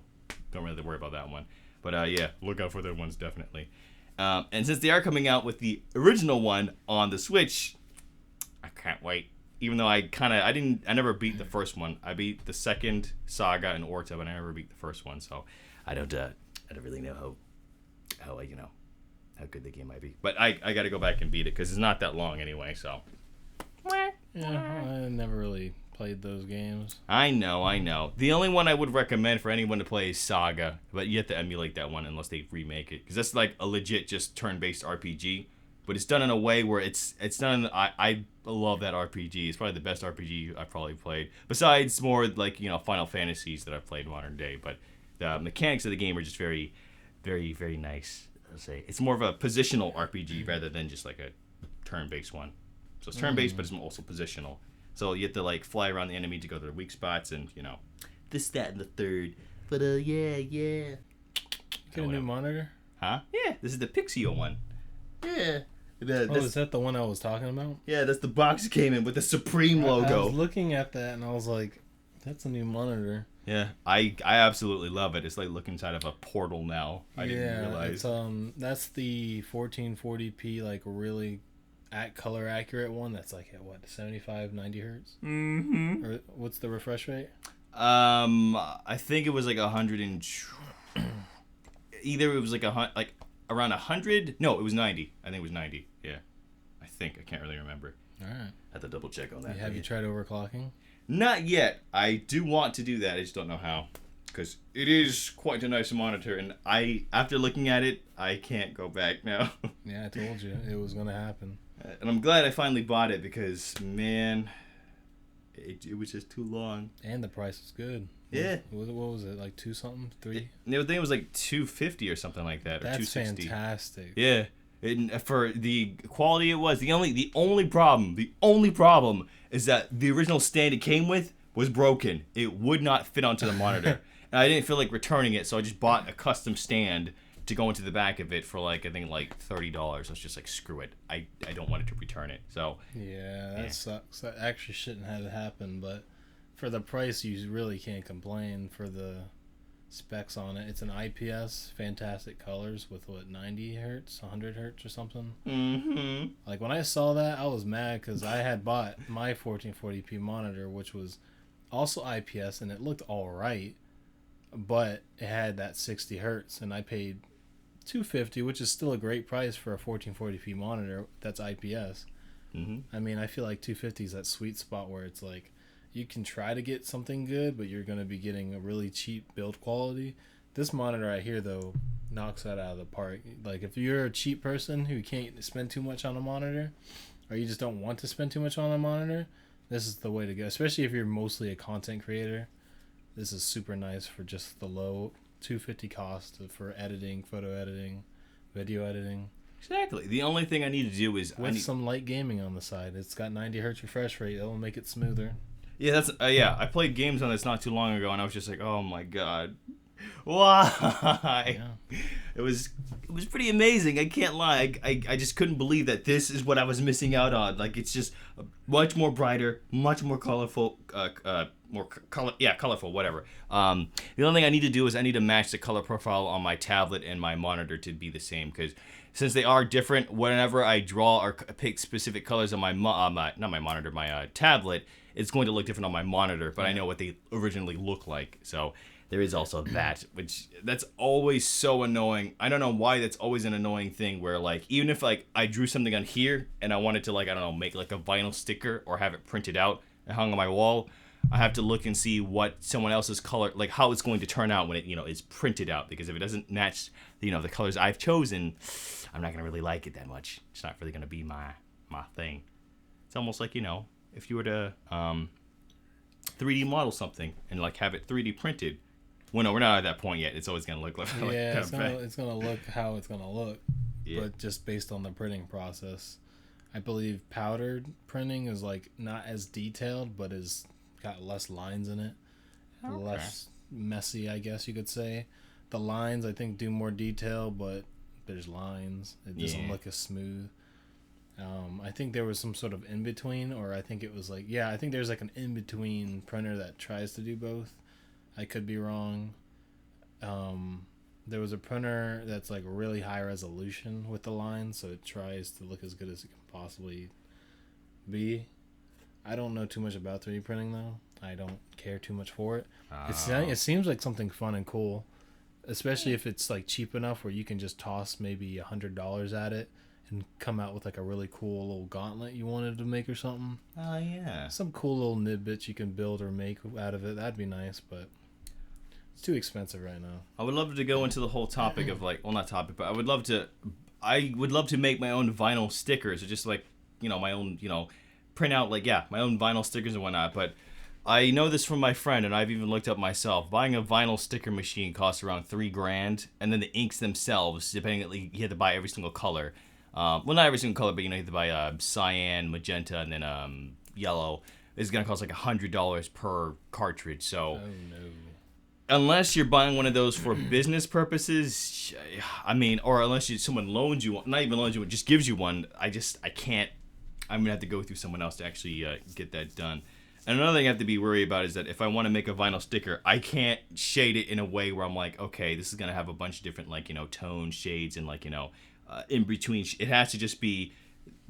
don't really worry about that one. But yeah, look out for their ones definitely. And since they are coming out with the original one on the Switch, I can't wait. Even though I never beat the first one. I beat the second Saga and Orta, but I never beat the first one. So I don't really know how good the game might be. But I got to go back and beat it because it's not that long anyway. So Yeah, I never really played those games. I know. The only one I would recommend for anyone to play is Saga, but you have to emulate that one unless they remake it, because that's like a legit just turn-based RPG. But it's done in a way where it's done. I love that RPG. It's probably the best RPG I've probably played. Besides more like Final Fantasies that I've played modern day. But the mechanics of the game are just very, very, very nice. I'll say it's more of a positional RPG rather than just like a turn-based one. So it's turn-based, but it's also positional. So you have to like fly around the enemy to go to their weak spots and this, that, and the third. But yeah. Get a new monitor? Huh? Yeah. This is the Pixio one. Yeah. Is that the one I was talking about? Yeah, that's the box it came in with the Supreme logo. I was looking at that and I was like, that's a new monitor. Yeah, I absolutely love it. It's like looking inside of a portal now. I didn't realize. It's, that's the 1440p, like really color accurate one. That's like at what, 75, 90 hertz? Mm-hmm. Or what's the refresh rate? I think it was like 100 and either it was like around 100. No, it was 90. I think it was 90. Yeah, I can't really remember. All right. I have to double check on that. Have you tried overclocking? Not yet. I do want to do that. I just don't know how. because it is quite a nice monitor, and after looking at it, I can't go back now. Yeah, I told you it was gonna happen. And I'm glad I finally bought it because, man, it was just too long. And the price was good. Yeah. What was it, like 2 something, 3? The other thing was like $250 or something like that, or That's $260. fantastic. Yeah. For the quality it was, the only problem is that the original stand it came with was broken. It would not fit onto the monitor. And I didn't feel like returning it, so I just bought a custom stand to go into the back of it for like, I think like $30. I was just like, screw it. I don't want it to return it. So Yeah, that sucks. That actually shouldn't have happened, but for the price, you really can't complain for the specs on it. It's an IPS, fantastic colors with 90 hertz, 100 hertz or something. Mm-hmm. Like when I saw that, I was mad because I had bought my 1440p monitor, which was also IPS, and it looked all right, but it had that 60 hertz, and I paid $250, which is still a great price for a 1440p monitor that's IPS. Mm-hmm. I mean, I feel like 250 is that sweet spot where it's like you can try to get something good, but you're going to be getting a really cheap build quality. This monitor right here, though, knocks that out of the park. Like, if you're a cheap person who can't spend too much on a monitor, or you just don't want to spend too much on a monitor, this is the way to go. Especially if you're mostly a content creator. This is super nice for just the low $250 cost for editing, photo editing, video editing. Exactly. The only thing I need to do is with some light gaming on the side. It's got 90 hertz refresh rate. It'll make it smoother. Yeah, that's I played games on this not too long ago, and I was just like, oh my god, why? Yeah. It was pretty amazing. I can't lie. I just couldn't believe that this is what I was missing out on. Like, it's just much more brighter, much more colorful, colorful, whatever. The only thing I need to do is I need to match the color profile on my tablet and my monitor to be the same, because since they are different, whenever I draw or pick specific colors on my tablet, it's going to look different on my monitor, but I know what they originally look like. So there is also that, that's always so annoying. I don't know why that's always an annoying thing where, like, even if, like, I drew something on here and I wanted to, like, I don't know, make, like, a vinyl sticker or have it printed out and hung on my wall, I have to look and see what someone else's color, like, how it's going to turn out when it, is printed out. Because if it doesn't match, the colors I've chosen, I'm not going to really like it that much. It's not really going to be my thing. It's almost like, if you were to 3D model something and, like, have it 3D printed. Well, no, we're not at that point yet. It's always going to look like yeah, it's going to look how it's going to look, but just based on the printing process. I believe powdered printing is, like, not as detailed, but is got less lines in it. Okay. Less messy, I guess you could say. The lines, I think, do more detail, but there's lines. It doesn't look as smooth. I think there was some sort of in-between, or I think it was like, I think there's like an in-between printer that tries to do both. I could be wrong. There was a printer that's like really high resolution with the lines, so it tries to look as good as it can possibly be. I don't know too much about 3D printing, though. I don't care too much for it. It seems like something fun and cool, especially if it's like cheap enough where you can just toss maybe $100 at it and come out with like a really cool little gauntlet you wanted to make or something. Oh, yeah. Some cool little nidbits you can build or make out of it. That'd be nice, but it's too expensive right now. I would love to go into the whole topic of, like, well, not topic, but I would love to make my own vinyl stickers, or just like, my own, print out, like, my own vinyl stickers and whatnot. But I know this from my friend, and I've even looked up myself. Buying a vinyl sticker machine costs around $3,000, and then the inks themselves, depending, you have to buy every single color. Well, not every single color, but you have to buy cyan, magenta, and then yellow. It's gonna cost like $100 per cartridge. So, oh no. Unless you're buying one of those for business purposes, I mean, or unless someone loans you one, not even loans you one, just gives you one. I can't. I'm gonna have to go through someone else to actually get that done. And another thing I have to be worried about is that if I want to make a vinyl sticker, I can't shade it in a way where I'm like, okay, this is gonna have a bunch of different, like, tone shades and, like, in between. It has to just be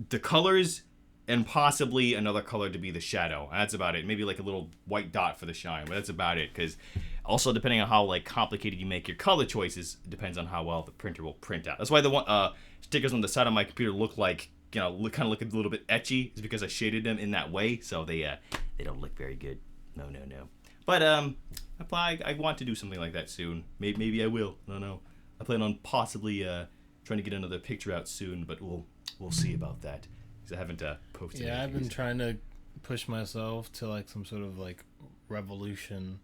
the colors and possibly another color to be the shadow. And that's about it. Maybe like a little white dot for the shine, but that's about it. Because also, depending on how, like, complicated you make your color choices, depends on how well the printer will print out. That's why the stickers on the side of my computer look like, kind of look a little bit etchy. It's because I shaded them in that way, so they don't look very good. No. But I want to do something like that soon. Maybe I will. I don't know. I plan on possibly trying to get another picture out soon, but we'll see about that because I haven't posted. Yeah, I've been trying to push myself to like some sort of like revolution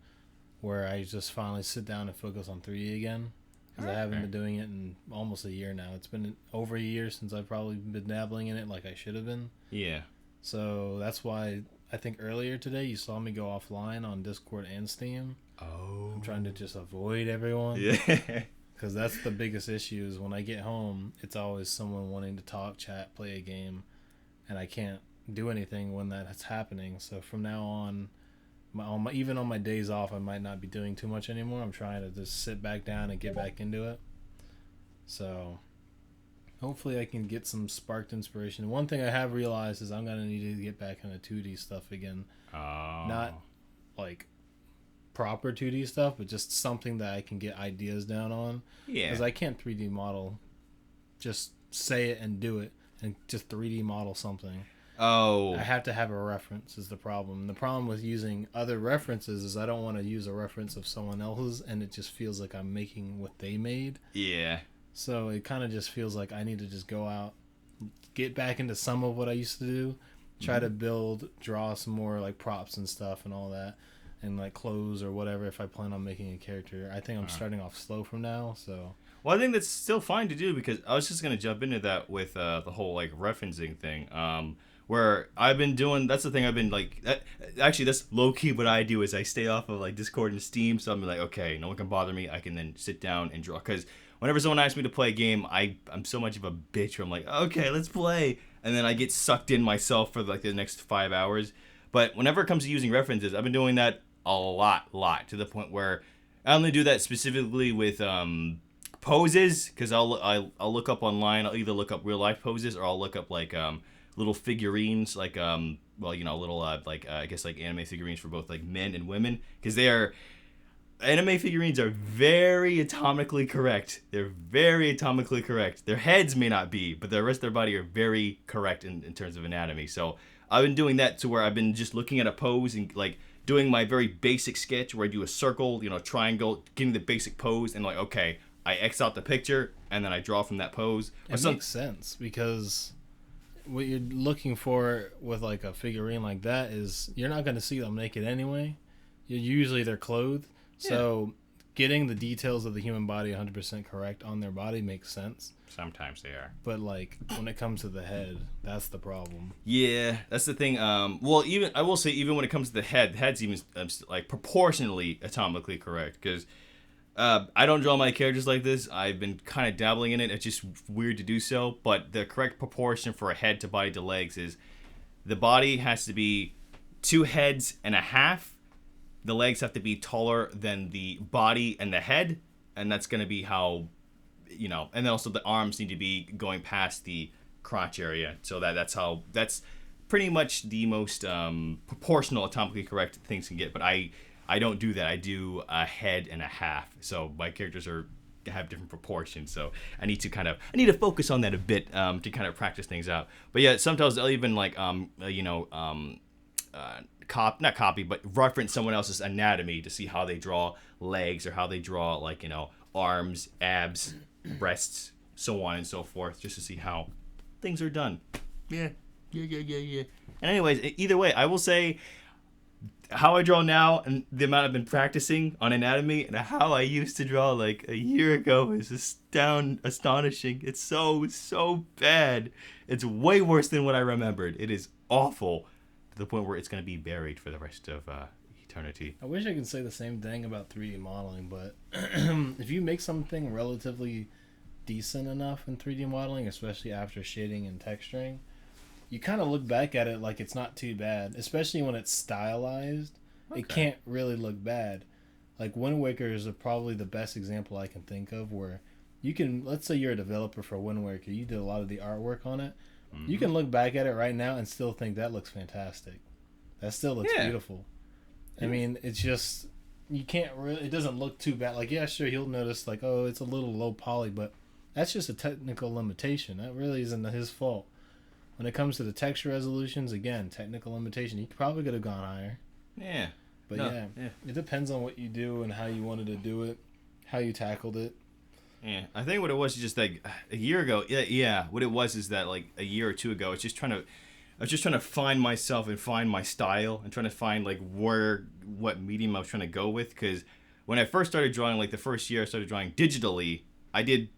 where I just finally sit down and focus on 3D again. Because I haven't been doing it in almost a year now. It's been over a year since I've probably been dabbling in it like I should have been. Yeah. So that's why I think earlier today you saw me go offline on Discord and Steam. Oh. I'm trying to just avoid everyone. Yeah. Because that's the biggest issue is when I get home, it's always someone wanting to talk, chat, play a game. And I can't do anything when that's happening. So from now on, even on my days off, I might not be doing too much anymore. I'm trying to just sit back down and get back into it. So hopefully I can get some sparked inspiration. One thing I have realized is I'm going to need to get back into 2D stuff again. Oh. Not like proper 2D stuff, but just something that I can get ideas down on. Yeah. Because I can't 3D model. Just say it and do it. And just 3D model something. Oh. I have to have a reference is the problem. The problem with using other references is I don't want to use a reference of someone else's and it just feels like I'm making what they made. Yeah. So it kind of just feels like I need to just go out, get back into some of what I used to do, try to draw some more like props and stuff and all that, and like clothes or whatever if I plan on making a character. I think I'm starting off slow from now, so... Well, I think that's still fine to do because I was just going to jump into that with the whole like referencing thing. Where I've been doing, that's the thing I've been like, actually that's low key what I do is I stay off of like Discord and Steam. So I'm like, okay, no one can bother me. I can then sit down and draw. Because whenever someone asks me to play a game, I'm so much of a bitch where I'm like, okay, let's play. And then I get sucked in myself for like the next 5 hours. But whenever it comes to using references, I've been doing that a lot to the point where I only do that specifically with poses. Because I'll look up online. I'll either look up real life poses or I'll look up like little figurines, like little I guess like anime figurines for both like men and women, because anime figurines are very atomically correct. They're very atomically correct. Their heads may not be, but the rest of their body are very correct in terms of anatomy. So I've been doing that to where I've been just looking at a pose and like doing my very basic sketch where I do a circle, triangle, getting the basic pose, and like, okay, I X out the picture and then I draw from that pose. It makes sense because what you're looking for with like a figurine like that is you're not going to see them naked anyway. Usually they're clothed. So getting the details of the human body 100% correct on their body makes sense. Sometimes they are. But like when it comes to the head, that's the problem. Yeah, that's the thing. Well, even I will say even when it comes to the head's even like proportionally atomically correct because I don't draw my characters like this. I've been kind of dabbling in it. It's just weird to do so. But the correct proportion for a head to body to legs is the body has to be 2 heads and a half. The legs have to be taller than the body and the head. And that's going to be how, and then also the arms need to be going past the crotch area. So that's pretty much the most proportional, atomically correct things can get. But I don't do that. I do a head and a half. So my characters have different proportions. So I need to focus on that a bit to kind of practice things out. But yeah, sometimes I'll even like not copy, but reference someone else's anatomy to see how they draw legs or how they draw like arms, abs, breasts, so on and so forth, just to see how things are done. Yeah. And anyways, either way, I will say how I draw now and the amount I've been practicing on anatomy and how I used to draw like a year ago is astonishing. It's so bad. It's way worse than what I remembered. It is awful to the point where it's going to be buried for the rest of eternity. I wish I could say the same thing about 3D modeling, but if you make something relatively decent enough in 3D modeling, especially after shading and texturing, you kind of look back at it like it's not too bad, especially when it's stylized. Okay. It can't really look bad. Like Wind Waker is probably the best example I can think of where you can, let's say you're a developer for Wind Waker, you did a lot of the artwork on it. Mm-hmm. You can look back at it right now and still think that looks fantastic. That still looks beautiful. I mean, it's just, you can't really, it doesn't look too bad. Like, yeah, sure, you'll notice like, oh, it's a little low poly, but that's just a technical limitation. That really isn't his fault. When it comes to the texture resolutions, again, technical limitation. You probably could have gone higher. Yeah. But yeah, it depends on what you do and how you wanted to do it, how you tackled it. Yeah, I think what it was is just like a year ago. Yeah. What it was is that like a year or two ago, I was just trying to find myself and find my style and trying to find like what medium I was trying to go with. Because when I first started drawing, like the first year I started drawing digitally, I did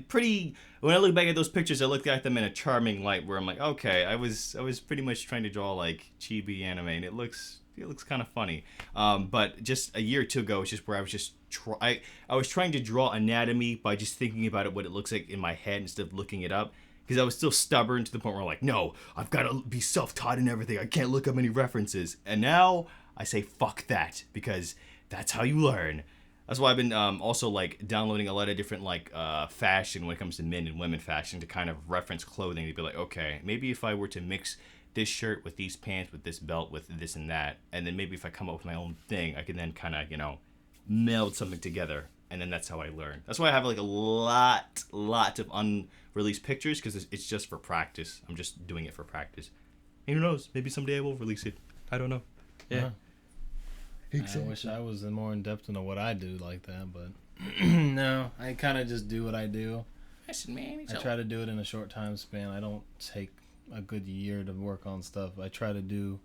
pretty. When I look back at those pictures, I looked at them in a charming light where I'm like, okay, I was pretty much trying to draw like chibi anime, and it looks kind of funny. But just a year or two ago, it's just where I was just I was trying to draw anatomy by just thinking about it, what it looks like in my head instead of looking it up. Because I was still stubborn to the point where I'm like, no, I've got to be self-taught and everything. I can't look up any references. And now I say fuck that, because that's how you learn. That's why I've been also like downloading a lot of different like fashion when it comes to men and women fashion to kind of reference clothing to be like, okay, maybe if I were to mix this shirt with these pants with this belt with this and that, and then maybe if I come up with my own thing, I can then kind of meld something together, and then that's how I learn. That's why I have like a lot of unreleased pictures, because it's just for practice. I'm just doing it for practice. And who knows? Maybe someday I will release it. I don't know. Yeah. Uh-huh. Exactly. I wish I was more in depth into what I do like that, but no, I kind of just do what I do. Listen, man, I try to do it in a short time span. I don't take a good year to work on stuff. I try to do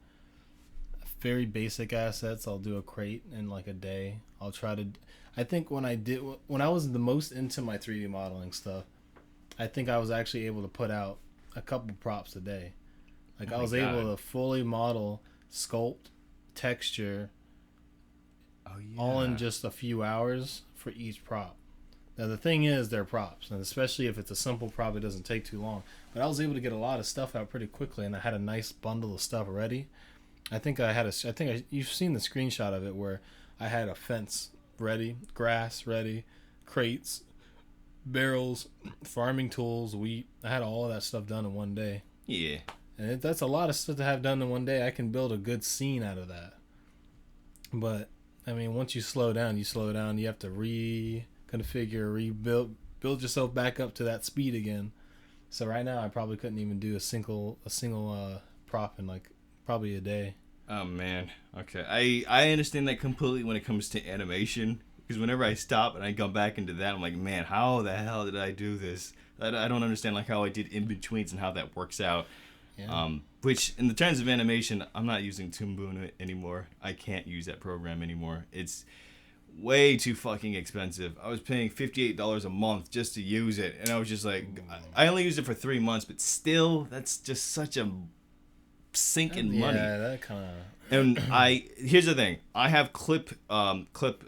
very basic assets. I'll do a crate in like a day. I think when I was the most into my 3D modeling stuff, I think I was actually able to put out a couple props a day. Like I was able to fully model, sculpt, texture, all in just a few hours for each prop. Now the thing is, they're props, and especially if it's a simple prop, it doesn't take too long. But I was able to get a lot of stuff out pretty quickly, and I had a nice bundle of stuff ready. You've seen the screenshot of it where I had a fence ready, grass ready, crates, barrels, farming tools, wheat. I had all of that stuff done in one day. Yeah. And that's a lot of stuff to have done in one day. I can build a good scene out of that. But I mean, once you slow down. You have to reconfigure, rebuild, build yourself back up to that speed again. So right now, I probably couldn't even do a single prop in like probably a day. Oh man, okay. I understand that completely when it comes to animation, because whenever I stop and I go back into that, I'm like, man, how the hell did I do this? I don't understand like how I did in betweens and how that works out. Yeah. Which in the terms of animation, I'm not using Toon Boom anymore. I can't use that program anymore. It's way too fucking expensive. I was paying $58 a month just to use it, and I was just like, I only used it for 3 months, but still, that's just such a sink in money. Yeah, that kind of. And here's the thing. I have Clip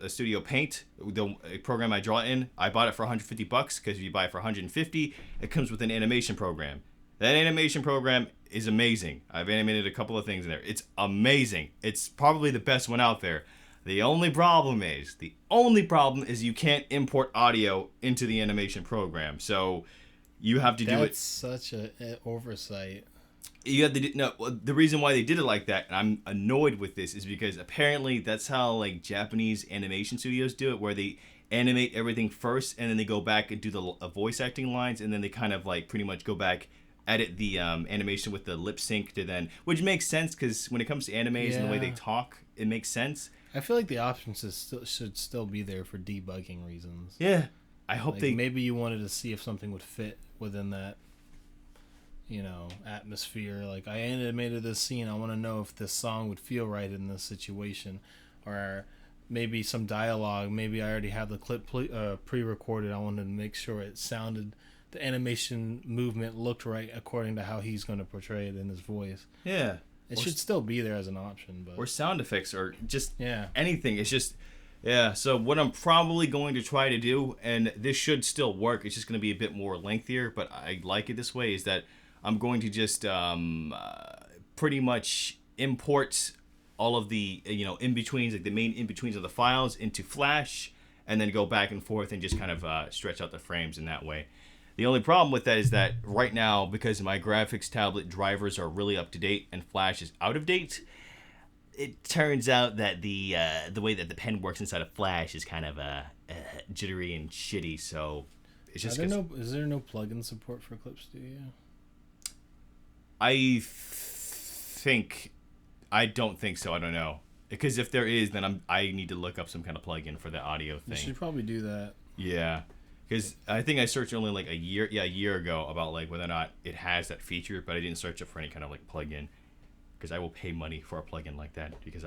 Studio Paint, the program I draw in. I bought it for $150 because if you buy it for $150, it comes with an animation program. That animation program is amazing. I've animated a couple of things in there. It's amazing. It's probably the best one out there. The only problem is you can't import audio into the animation program. So you have to do it. That's such an oversight. You have to the reason why they did it like that, and I'm annoyed with this, is because apparently that's how like Japanese animation studios do it, where they animate everything first and then they go back and do the voice acting lines, and then they kind of like pretty much go back, edit the animation with the lip sync to then, which makes sense because when it comes to animes and the way they talk, it makes sense. I feel like the options should still be there for debugging reasons. Yeah, I hope maybe you wanted to see if something would fit within that, atmosphere. Like, I animated this scene, I want to know if this song would feel right in this situation, or maybe some dialogue. Maybe I already have the clip pre-recorded. I wanted to make sure it sounded, the animation movement looked right according to how he's going to portray it in his voice. Yeah. It should still be there as an option, but or sound effects or just anything. It's just so what I'm probably going to try to do, and this should still work, it's just going to be a bit more lengthier, but I like it this way, is that I'm going to just pretty much import all of the in-betweens, like the main in-betweens of the files into Flash, and then go back and forth and just kind of stretch out the frames in that way. The only problem with that is that right now, because my graphics tablet drivers are really up to date and Flash is out of date, it turns out that the way that the pen works inside of Flash is kind of jittery and shitty. So it's just. Is there no plugin support for Clip Studio? I don't think so. I don't know. Because if there is, then I need to look up some kind of plugin for the audio thing. You should probably do that. Yeah. Because I think I searched only like a year ago about like whether or not it has that feature, but I didn't search it for any kind of like plugin. Because I will pay money for a plugin like that because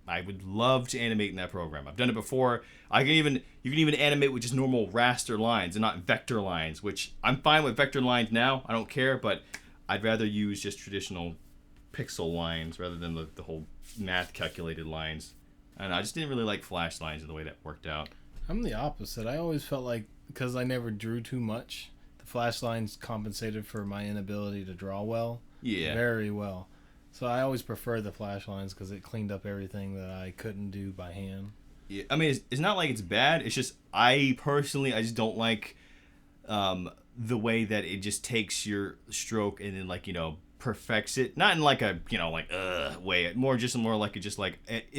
I would love to animate in that program. I've done it before. You can even animate with just normal raster lines and not vector lines, which I'm fine with vector lines now. I don't care, but I'd rather use just traditional pixel lines rather than the whole math calculated lines. And I just didn't really like flash lines in the way that worked out. I'm the opposite. I always felt like because I never drew too much, the flash lines compensated for my inability to draw well. Yeah. Very well. So I always prefer the flash lines because it cleaned up everything that I couldn't do by hand. Yeah, I mean, it's not like it's bad. It's just I just don't like the way that it just takes your stroke and then like perfects it. Not in like a way. More like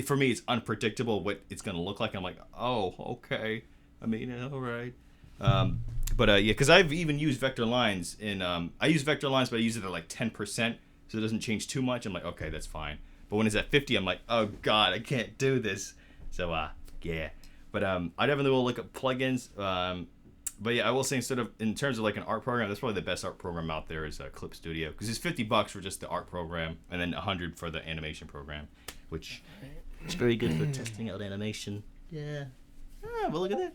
for me it's unpredictable what it's gonna look like. I'm like, oh, okay. I mean, all right. Yeah, because I've even used vector lines in I use vector lines, but I use it at like 10%. So it doesn't change too much. I'm like, okay, that's fine. But when it's at 50, I'm like, oh god, I can't do this. So yeah. But I definitely will look up plugins. But yeah, I will say in terms of like an art program, that's probably the best art program out there is Clip Studio because it's $50 for just the art program and then $100 for the animation program, which is very good for testing out animation. Yeah. But look at that.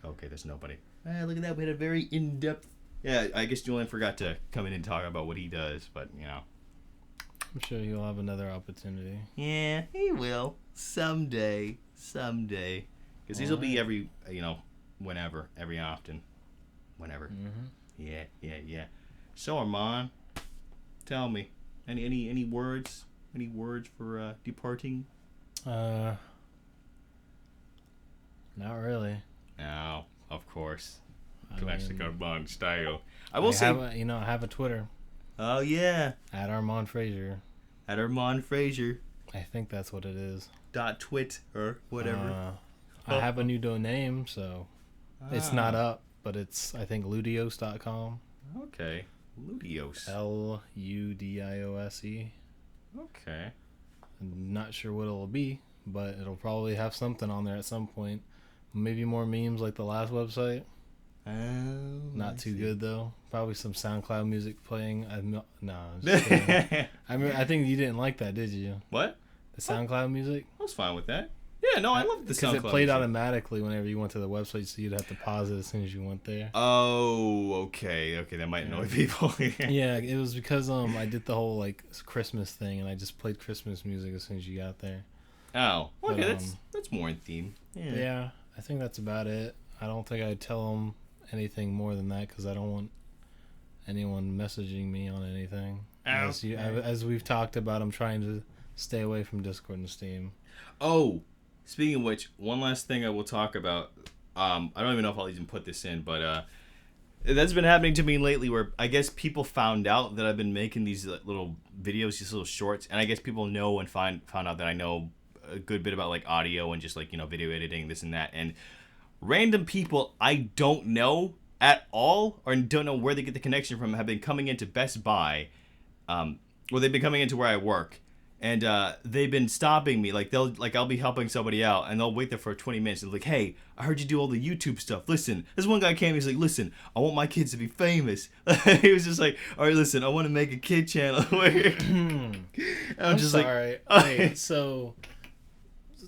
Okay, there's nobody. Look at that. We had a very in-depth. Yeah, I guess Julian forgot to come in and talk about what he does, but I'm sure he'll have another opportunity. Yeah, he will someday. Because these will be every every often, whenever. Mm-hmm. Yeah. So Armand, tell me, any words for departing? Not really. No, of course. Classic Armand style. I will say, I have a Twitter. Oh yeah. At Armand Frazier. I think that's what it is. .twit or whatever. I have a new domain, so it's not up, but it's I think ludios.com. Okay. Ludios. Ludiose. Okay. I'm not sure what it'll be, but it'll probably have something on there at some point. Maybe more memes like the last website. Not too good though. Probably some SoundCloud music playing. Just kidding. I think you didn't like that, did you? What? The SoundCloud music? I was fine with that. Yeah, no, I love the SoundCloud because it played music. automatically whenever you went to the website, so you'd have to pause it as soon as you went there. Oh, okay, that might annoy people. Yeah, it was because I did the whole like Christmas thing, and I just played Christmas music as soon as you got there. Oh, okay, that's more in theme. Yeah, I think that's about it. I don't think I'd tell them anything more than that because I don't want anyone messaging me on anything. As we've talked about, I'm trying to stay away from Discord and Steam. Oh, speaking of which, one last thing I will talk about. I don't even know if I'll even put this in, but that's been happening to me lately where I guess people found out that I've been making these little videos, these little shorts, and I guess people know and found out that I know a good bit about like audio and just like video editing, this and that, and random people I don't know at all or don't know where they get the connection from have been coming into Best Buy, they've been coming into where I work, and they've been stopping me. I'll be helping somebody out, and they'll wait there for 20 minutes. And like, hey, I heard you do all the YouTube stuff. Listen, this one guy came. He's like, listen, I want my kids to be famous. He was just like, all right, listen, I want to make a kid channel. I'm just sorry. Like, wait, so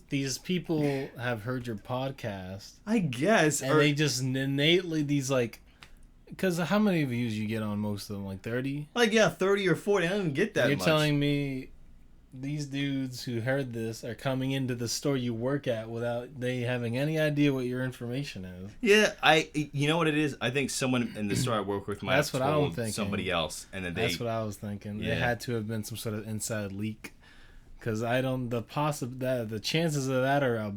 these people have heard your podcast, I guess, and they just innately because how many views you get on most of them? Like 30? 30 or 40. I don't even get that much. You're telling me these dudes who heard this are coming into the store you work at without they having any idea what your information is? Yeah, you know what it is? I think someone in the store I work with might have told somebody else, and then that's what I was thinking. Yeah. It had to have been some sort of inside leak. Because the chances of that are 1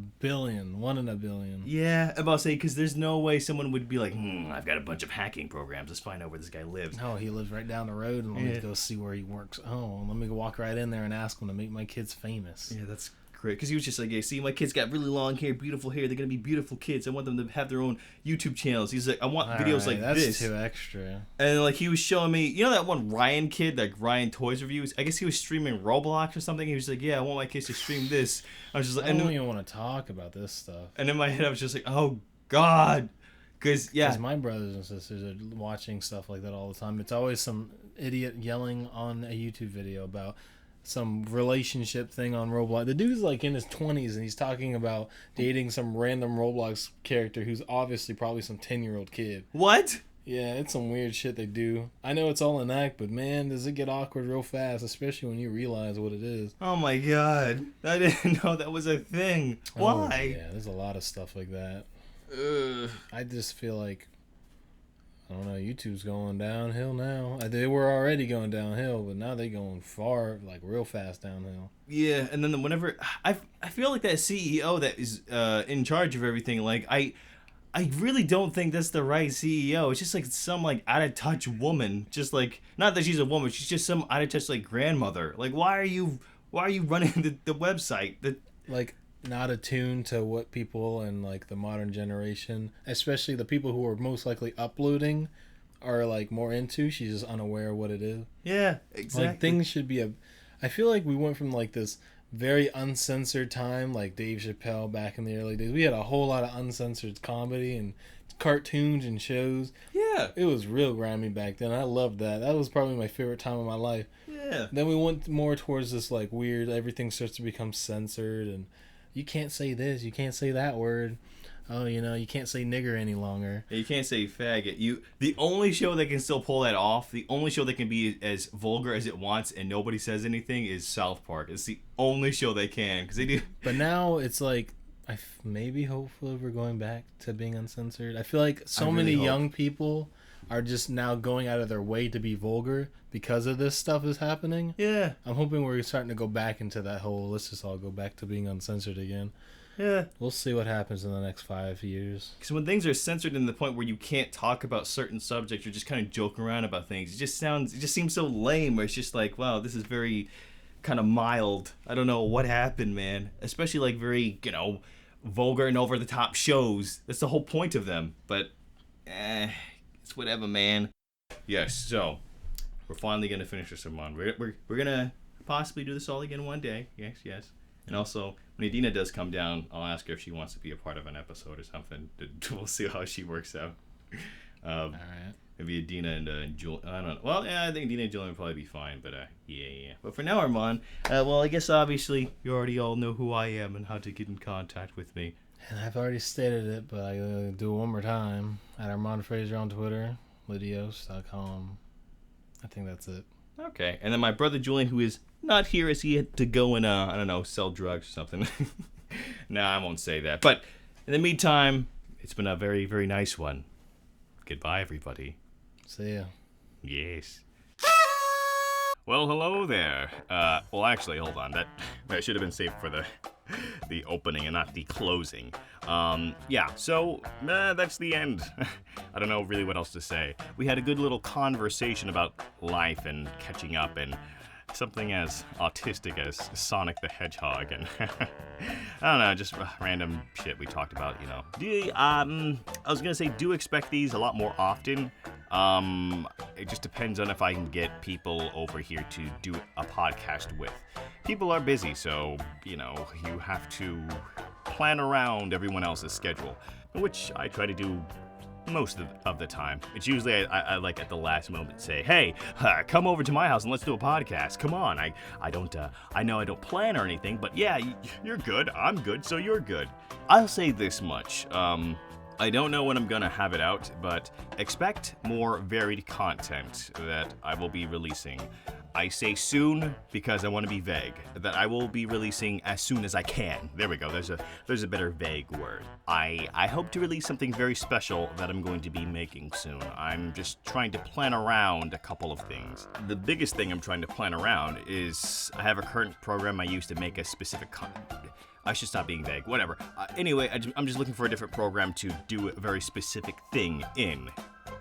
in a billion. Yeah, I'm about to say, because there's no way someone would be like, I've got a bunch of hacking programs. Let's find out where this guy lives. No, he lives right down the road, and let me go see where he works. Oh, let me go walk right in there and ask him to make my kids famous. Yeah, that's hypocrite, because he was just like, yeah, see, my kids got really long hair, beautiful hair. They're gonna be beautiful kids. I want them to have their own YouTube channels. He's like, I want videos like that's this. That's too extra. And like he was showing me, you know that one Ryan kid, like Ryan Toys Reviews. I guess he was streaming Roblox or something. He was like, yeah, I want my kids to stream this. I was just like, I don't even want to talk about this stuff. And in my head, I was just like, oh God. Because my brothers and sisters are watching stuff like that all the time. It's always some idiot yelling on a YouTube video about some relationship thing on Roblox. The dude's like in his 20s and he's talking about dating some random Roblox character who's obviously probably some 10-year-old kid. What? Yeah, it's some weird shit they do. I know it's all an act, but man, does it get awkward real fast, especially when you realize what it is. Oh my God. I didn't know that was a thing. Why? Oh, yeah, there's a lot of stuff like that. I just feel like, I don't know, YouTube's going downhill now. They were already going downhill, but now they're going far, like real fast downhill. Yeah, and then whenever I feel like that CEO that is in charge of everything, like I really don't think that's the right CEO. It's just like some like out of touch woman, just like, not that she's a woman, she's just some out of touch like grandmother. Like why are you running the website? Like not attuned to what people and like the modern generation, especially the people who are most likely uploading, are like more into. She's just unaware of what it is. Yeah, exactly. Like things should be I feel like we went from like this very uncensored time, like Dave Chappelle back in the early days. We had a whole lot of uncensored comedy and cartoons and shows. Yeah. It was real grimy back then. I loved that. That was probably my favorite time of my life. Yeah. Then we went more towards this like weird, everything starts to become censored and you can't say this, you can't say that word. Oh, you can't say nigger any longer. Yeah, you can't say faggot. The only show that can still pull that off, the only show that can be as vulgar as it wants and nobody says anything is South Park. It's the only show they can, because they do. But now it's like, hopefully we're going back to being uncensored. I feel like so many young people are just now going out of their way to be vulgar because of this stuff is happening. Yeah. I'm hoping we're starting to go back into that whole, let's just all go back to being uncensored again. Yeah. We'll see what happens in the next 5 years. Because when things are censored in the point where you can't talk about certain subjects, you're just kind of joking around about things. It just seems so lame, where it's just like, wow, this is very kind of mild. I don't know what happened, man. Especially like very, vulgar and over the top shows. That's the whole point of them. But, it's whatever, man. Yes, so we're finally gonna finish this one. We're gonna possibly do this all again one day. Yes. And also, when Adina does come down, I'll ask her if she wants to be a part of an episode or something. We'll see how she works out. All right. Maybe Adina and Julian. I don't know. Well, yeah, I think Adina and Julian will probably be fine. But yeah. But for now, Armand, I guess obviously you already all know who I am and how to get in contact with me. And I've already stated it, but I do it one more time. At Armand Fraser on Twitter, Lydios.com. I think that's it. Okay. And then my brother Julian, who is not here, as he had to go and, I don't know, sell drugs or something. No, I won't say that. But in the meantime, it's been a very, very nice one. Goodbye, everybody. See ya. Yes. Well, hello there. Well, actually, hold on. That should have been saved for the opening and not the closing. Yeah, so that's the end. I don't know really what else to say. We had a good little conversation about life and catching up and something as autistic as Sonic the Hedgehog and I don't know, just random shit we talked about, I was gonna say do expect these a lot more often. It just depends on if I can get people over here to do a podcast with. People are busy, so, you have to plan around everyone else's schedule, which I try to do most of the time. It's usually I like at the last moment say, hey, come over to my house and let's do a podcast. Come on. I know I don't plan or anything, but yeah, you're good. I'm good, so you're good. I'll say this much. I don't know when I'm gonna have it out, but expect more varied content that I will be releasing. I say soon because I want to be vague. That I will be releasing as soon as I can. There we go. There's a better vague word. I hope to release something very special that I'm going to be making soon. I'm just trying to plan around a couple of things. The biggest thing I'm trying to plan around is I have a current program I use to make a specific I should stop being vague. Whatever. Anyway, I'm just looking for a different program to do a very specific thing in.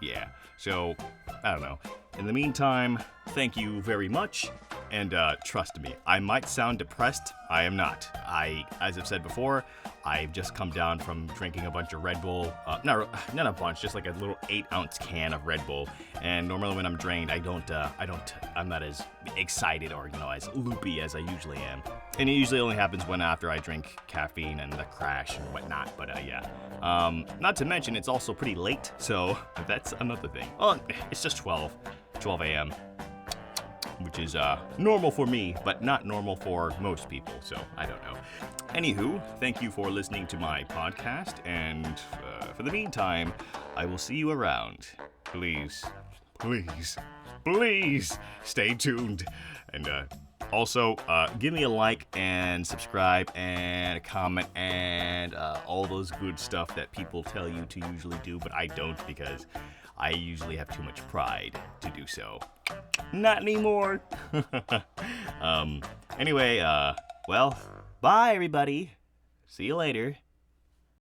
Yeah. So, I don't know. In the meantime, thank you very much, And trust me, I might sound depressed. I am not. As I've said before, I've just come down from drinking a bunch of Red Bull. Not a bunch, just like a little 8-ounce can of Red Bull. And normally when I'm drained, I'm not as excited or, as loopy as I usually am. And it usually only happens after I drink caffeine and the crash and whatnot. But yeah. Not to mention, it's also pretty late, so that's another thing. Oh, it's just 12 a.m., which is normal for me, but not normal for most people, so I don't know. Anywho, thank you for listening to my podcast, and for the meantime, I will see you around. Please stay tuned. And also, give me a like and subscribe and a comment and all those good stuff that people tell you to usually do, but I don't because I usually have too much pride to do so. Not anymore. Anyway, well, bye everybody. See you later.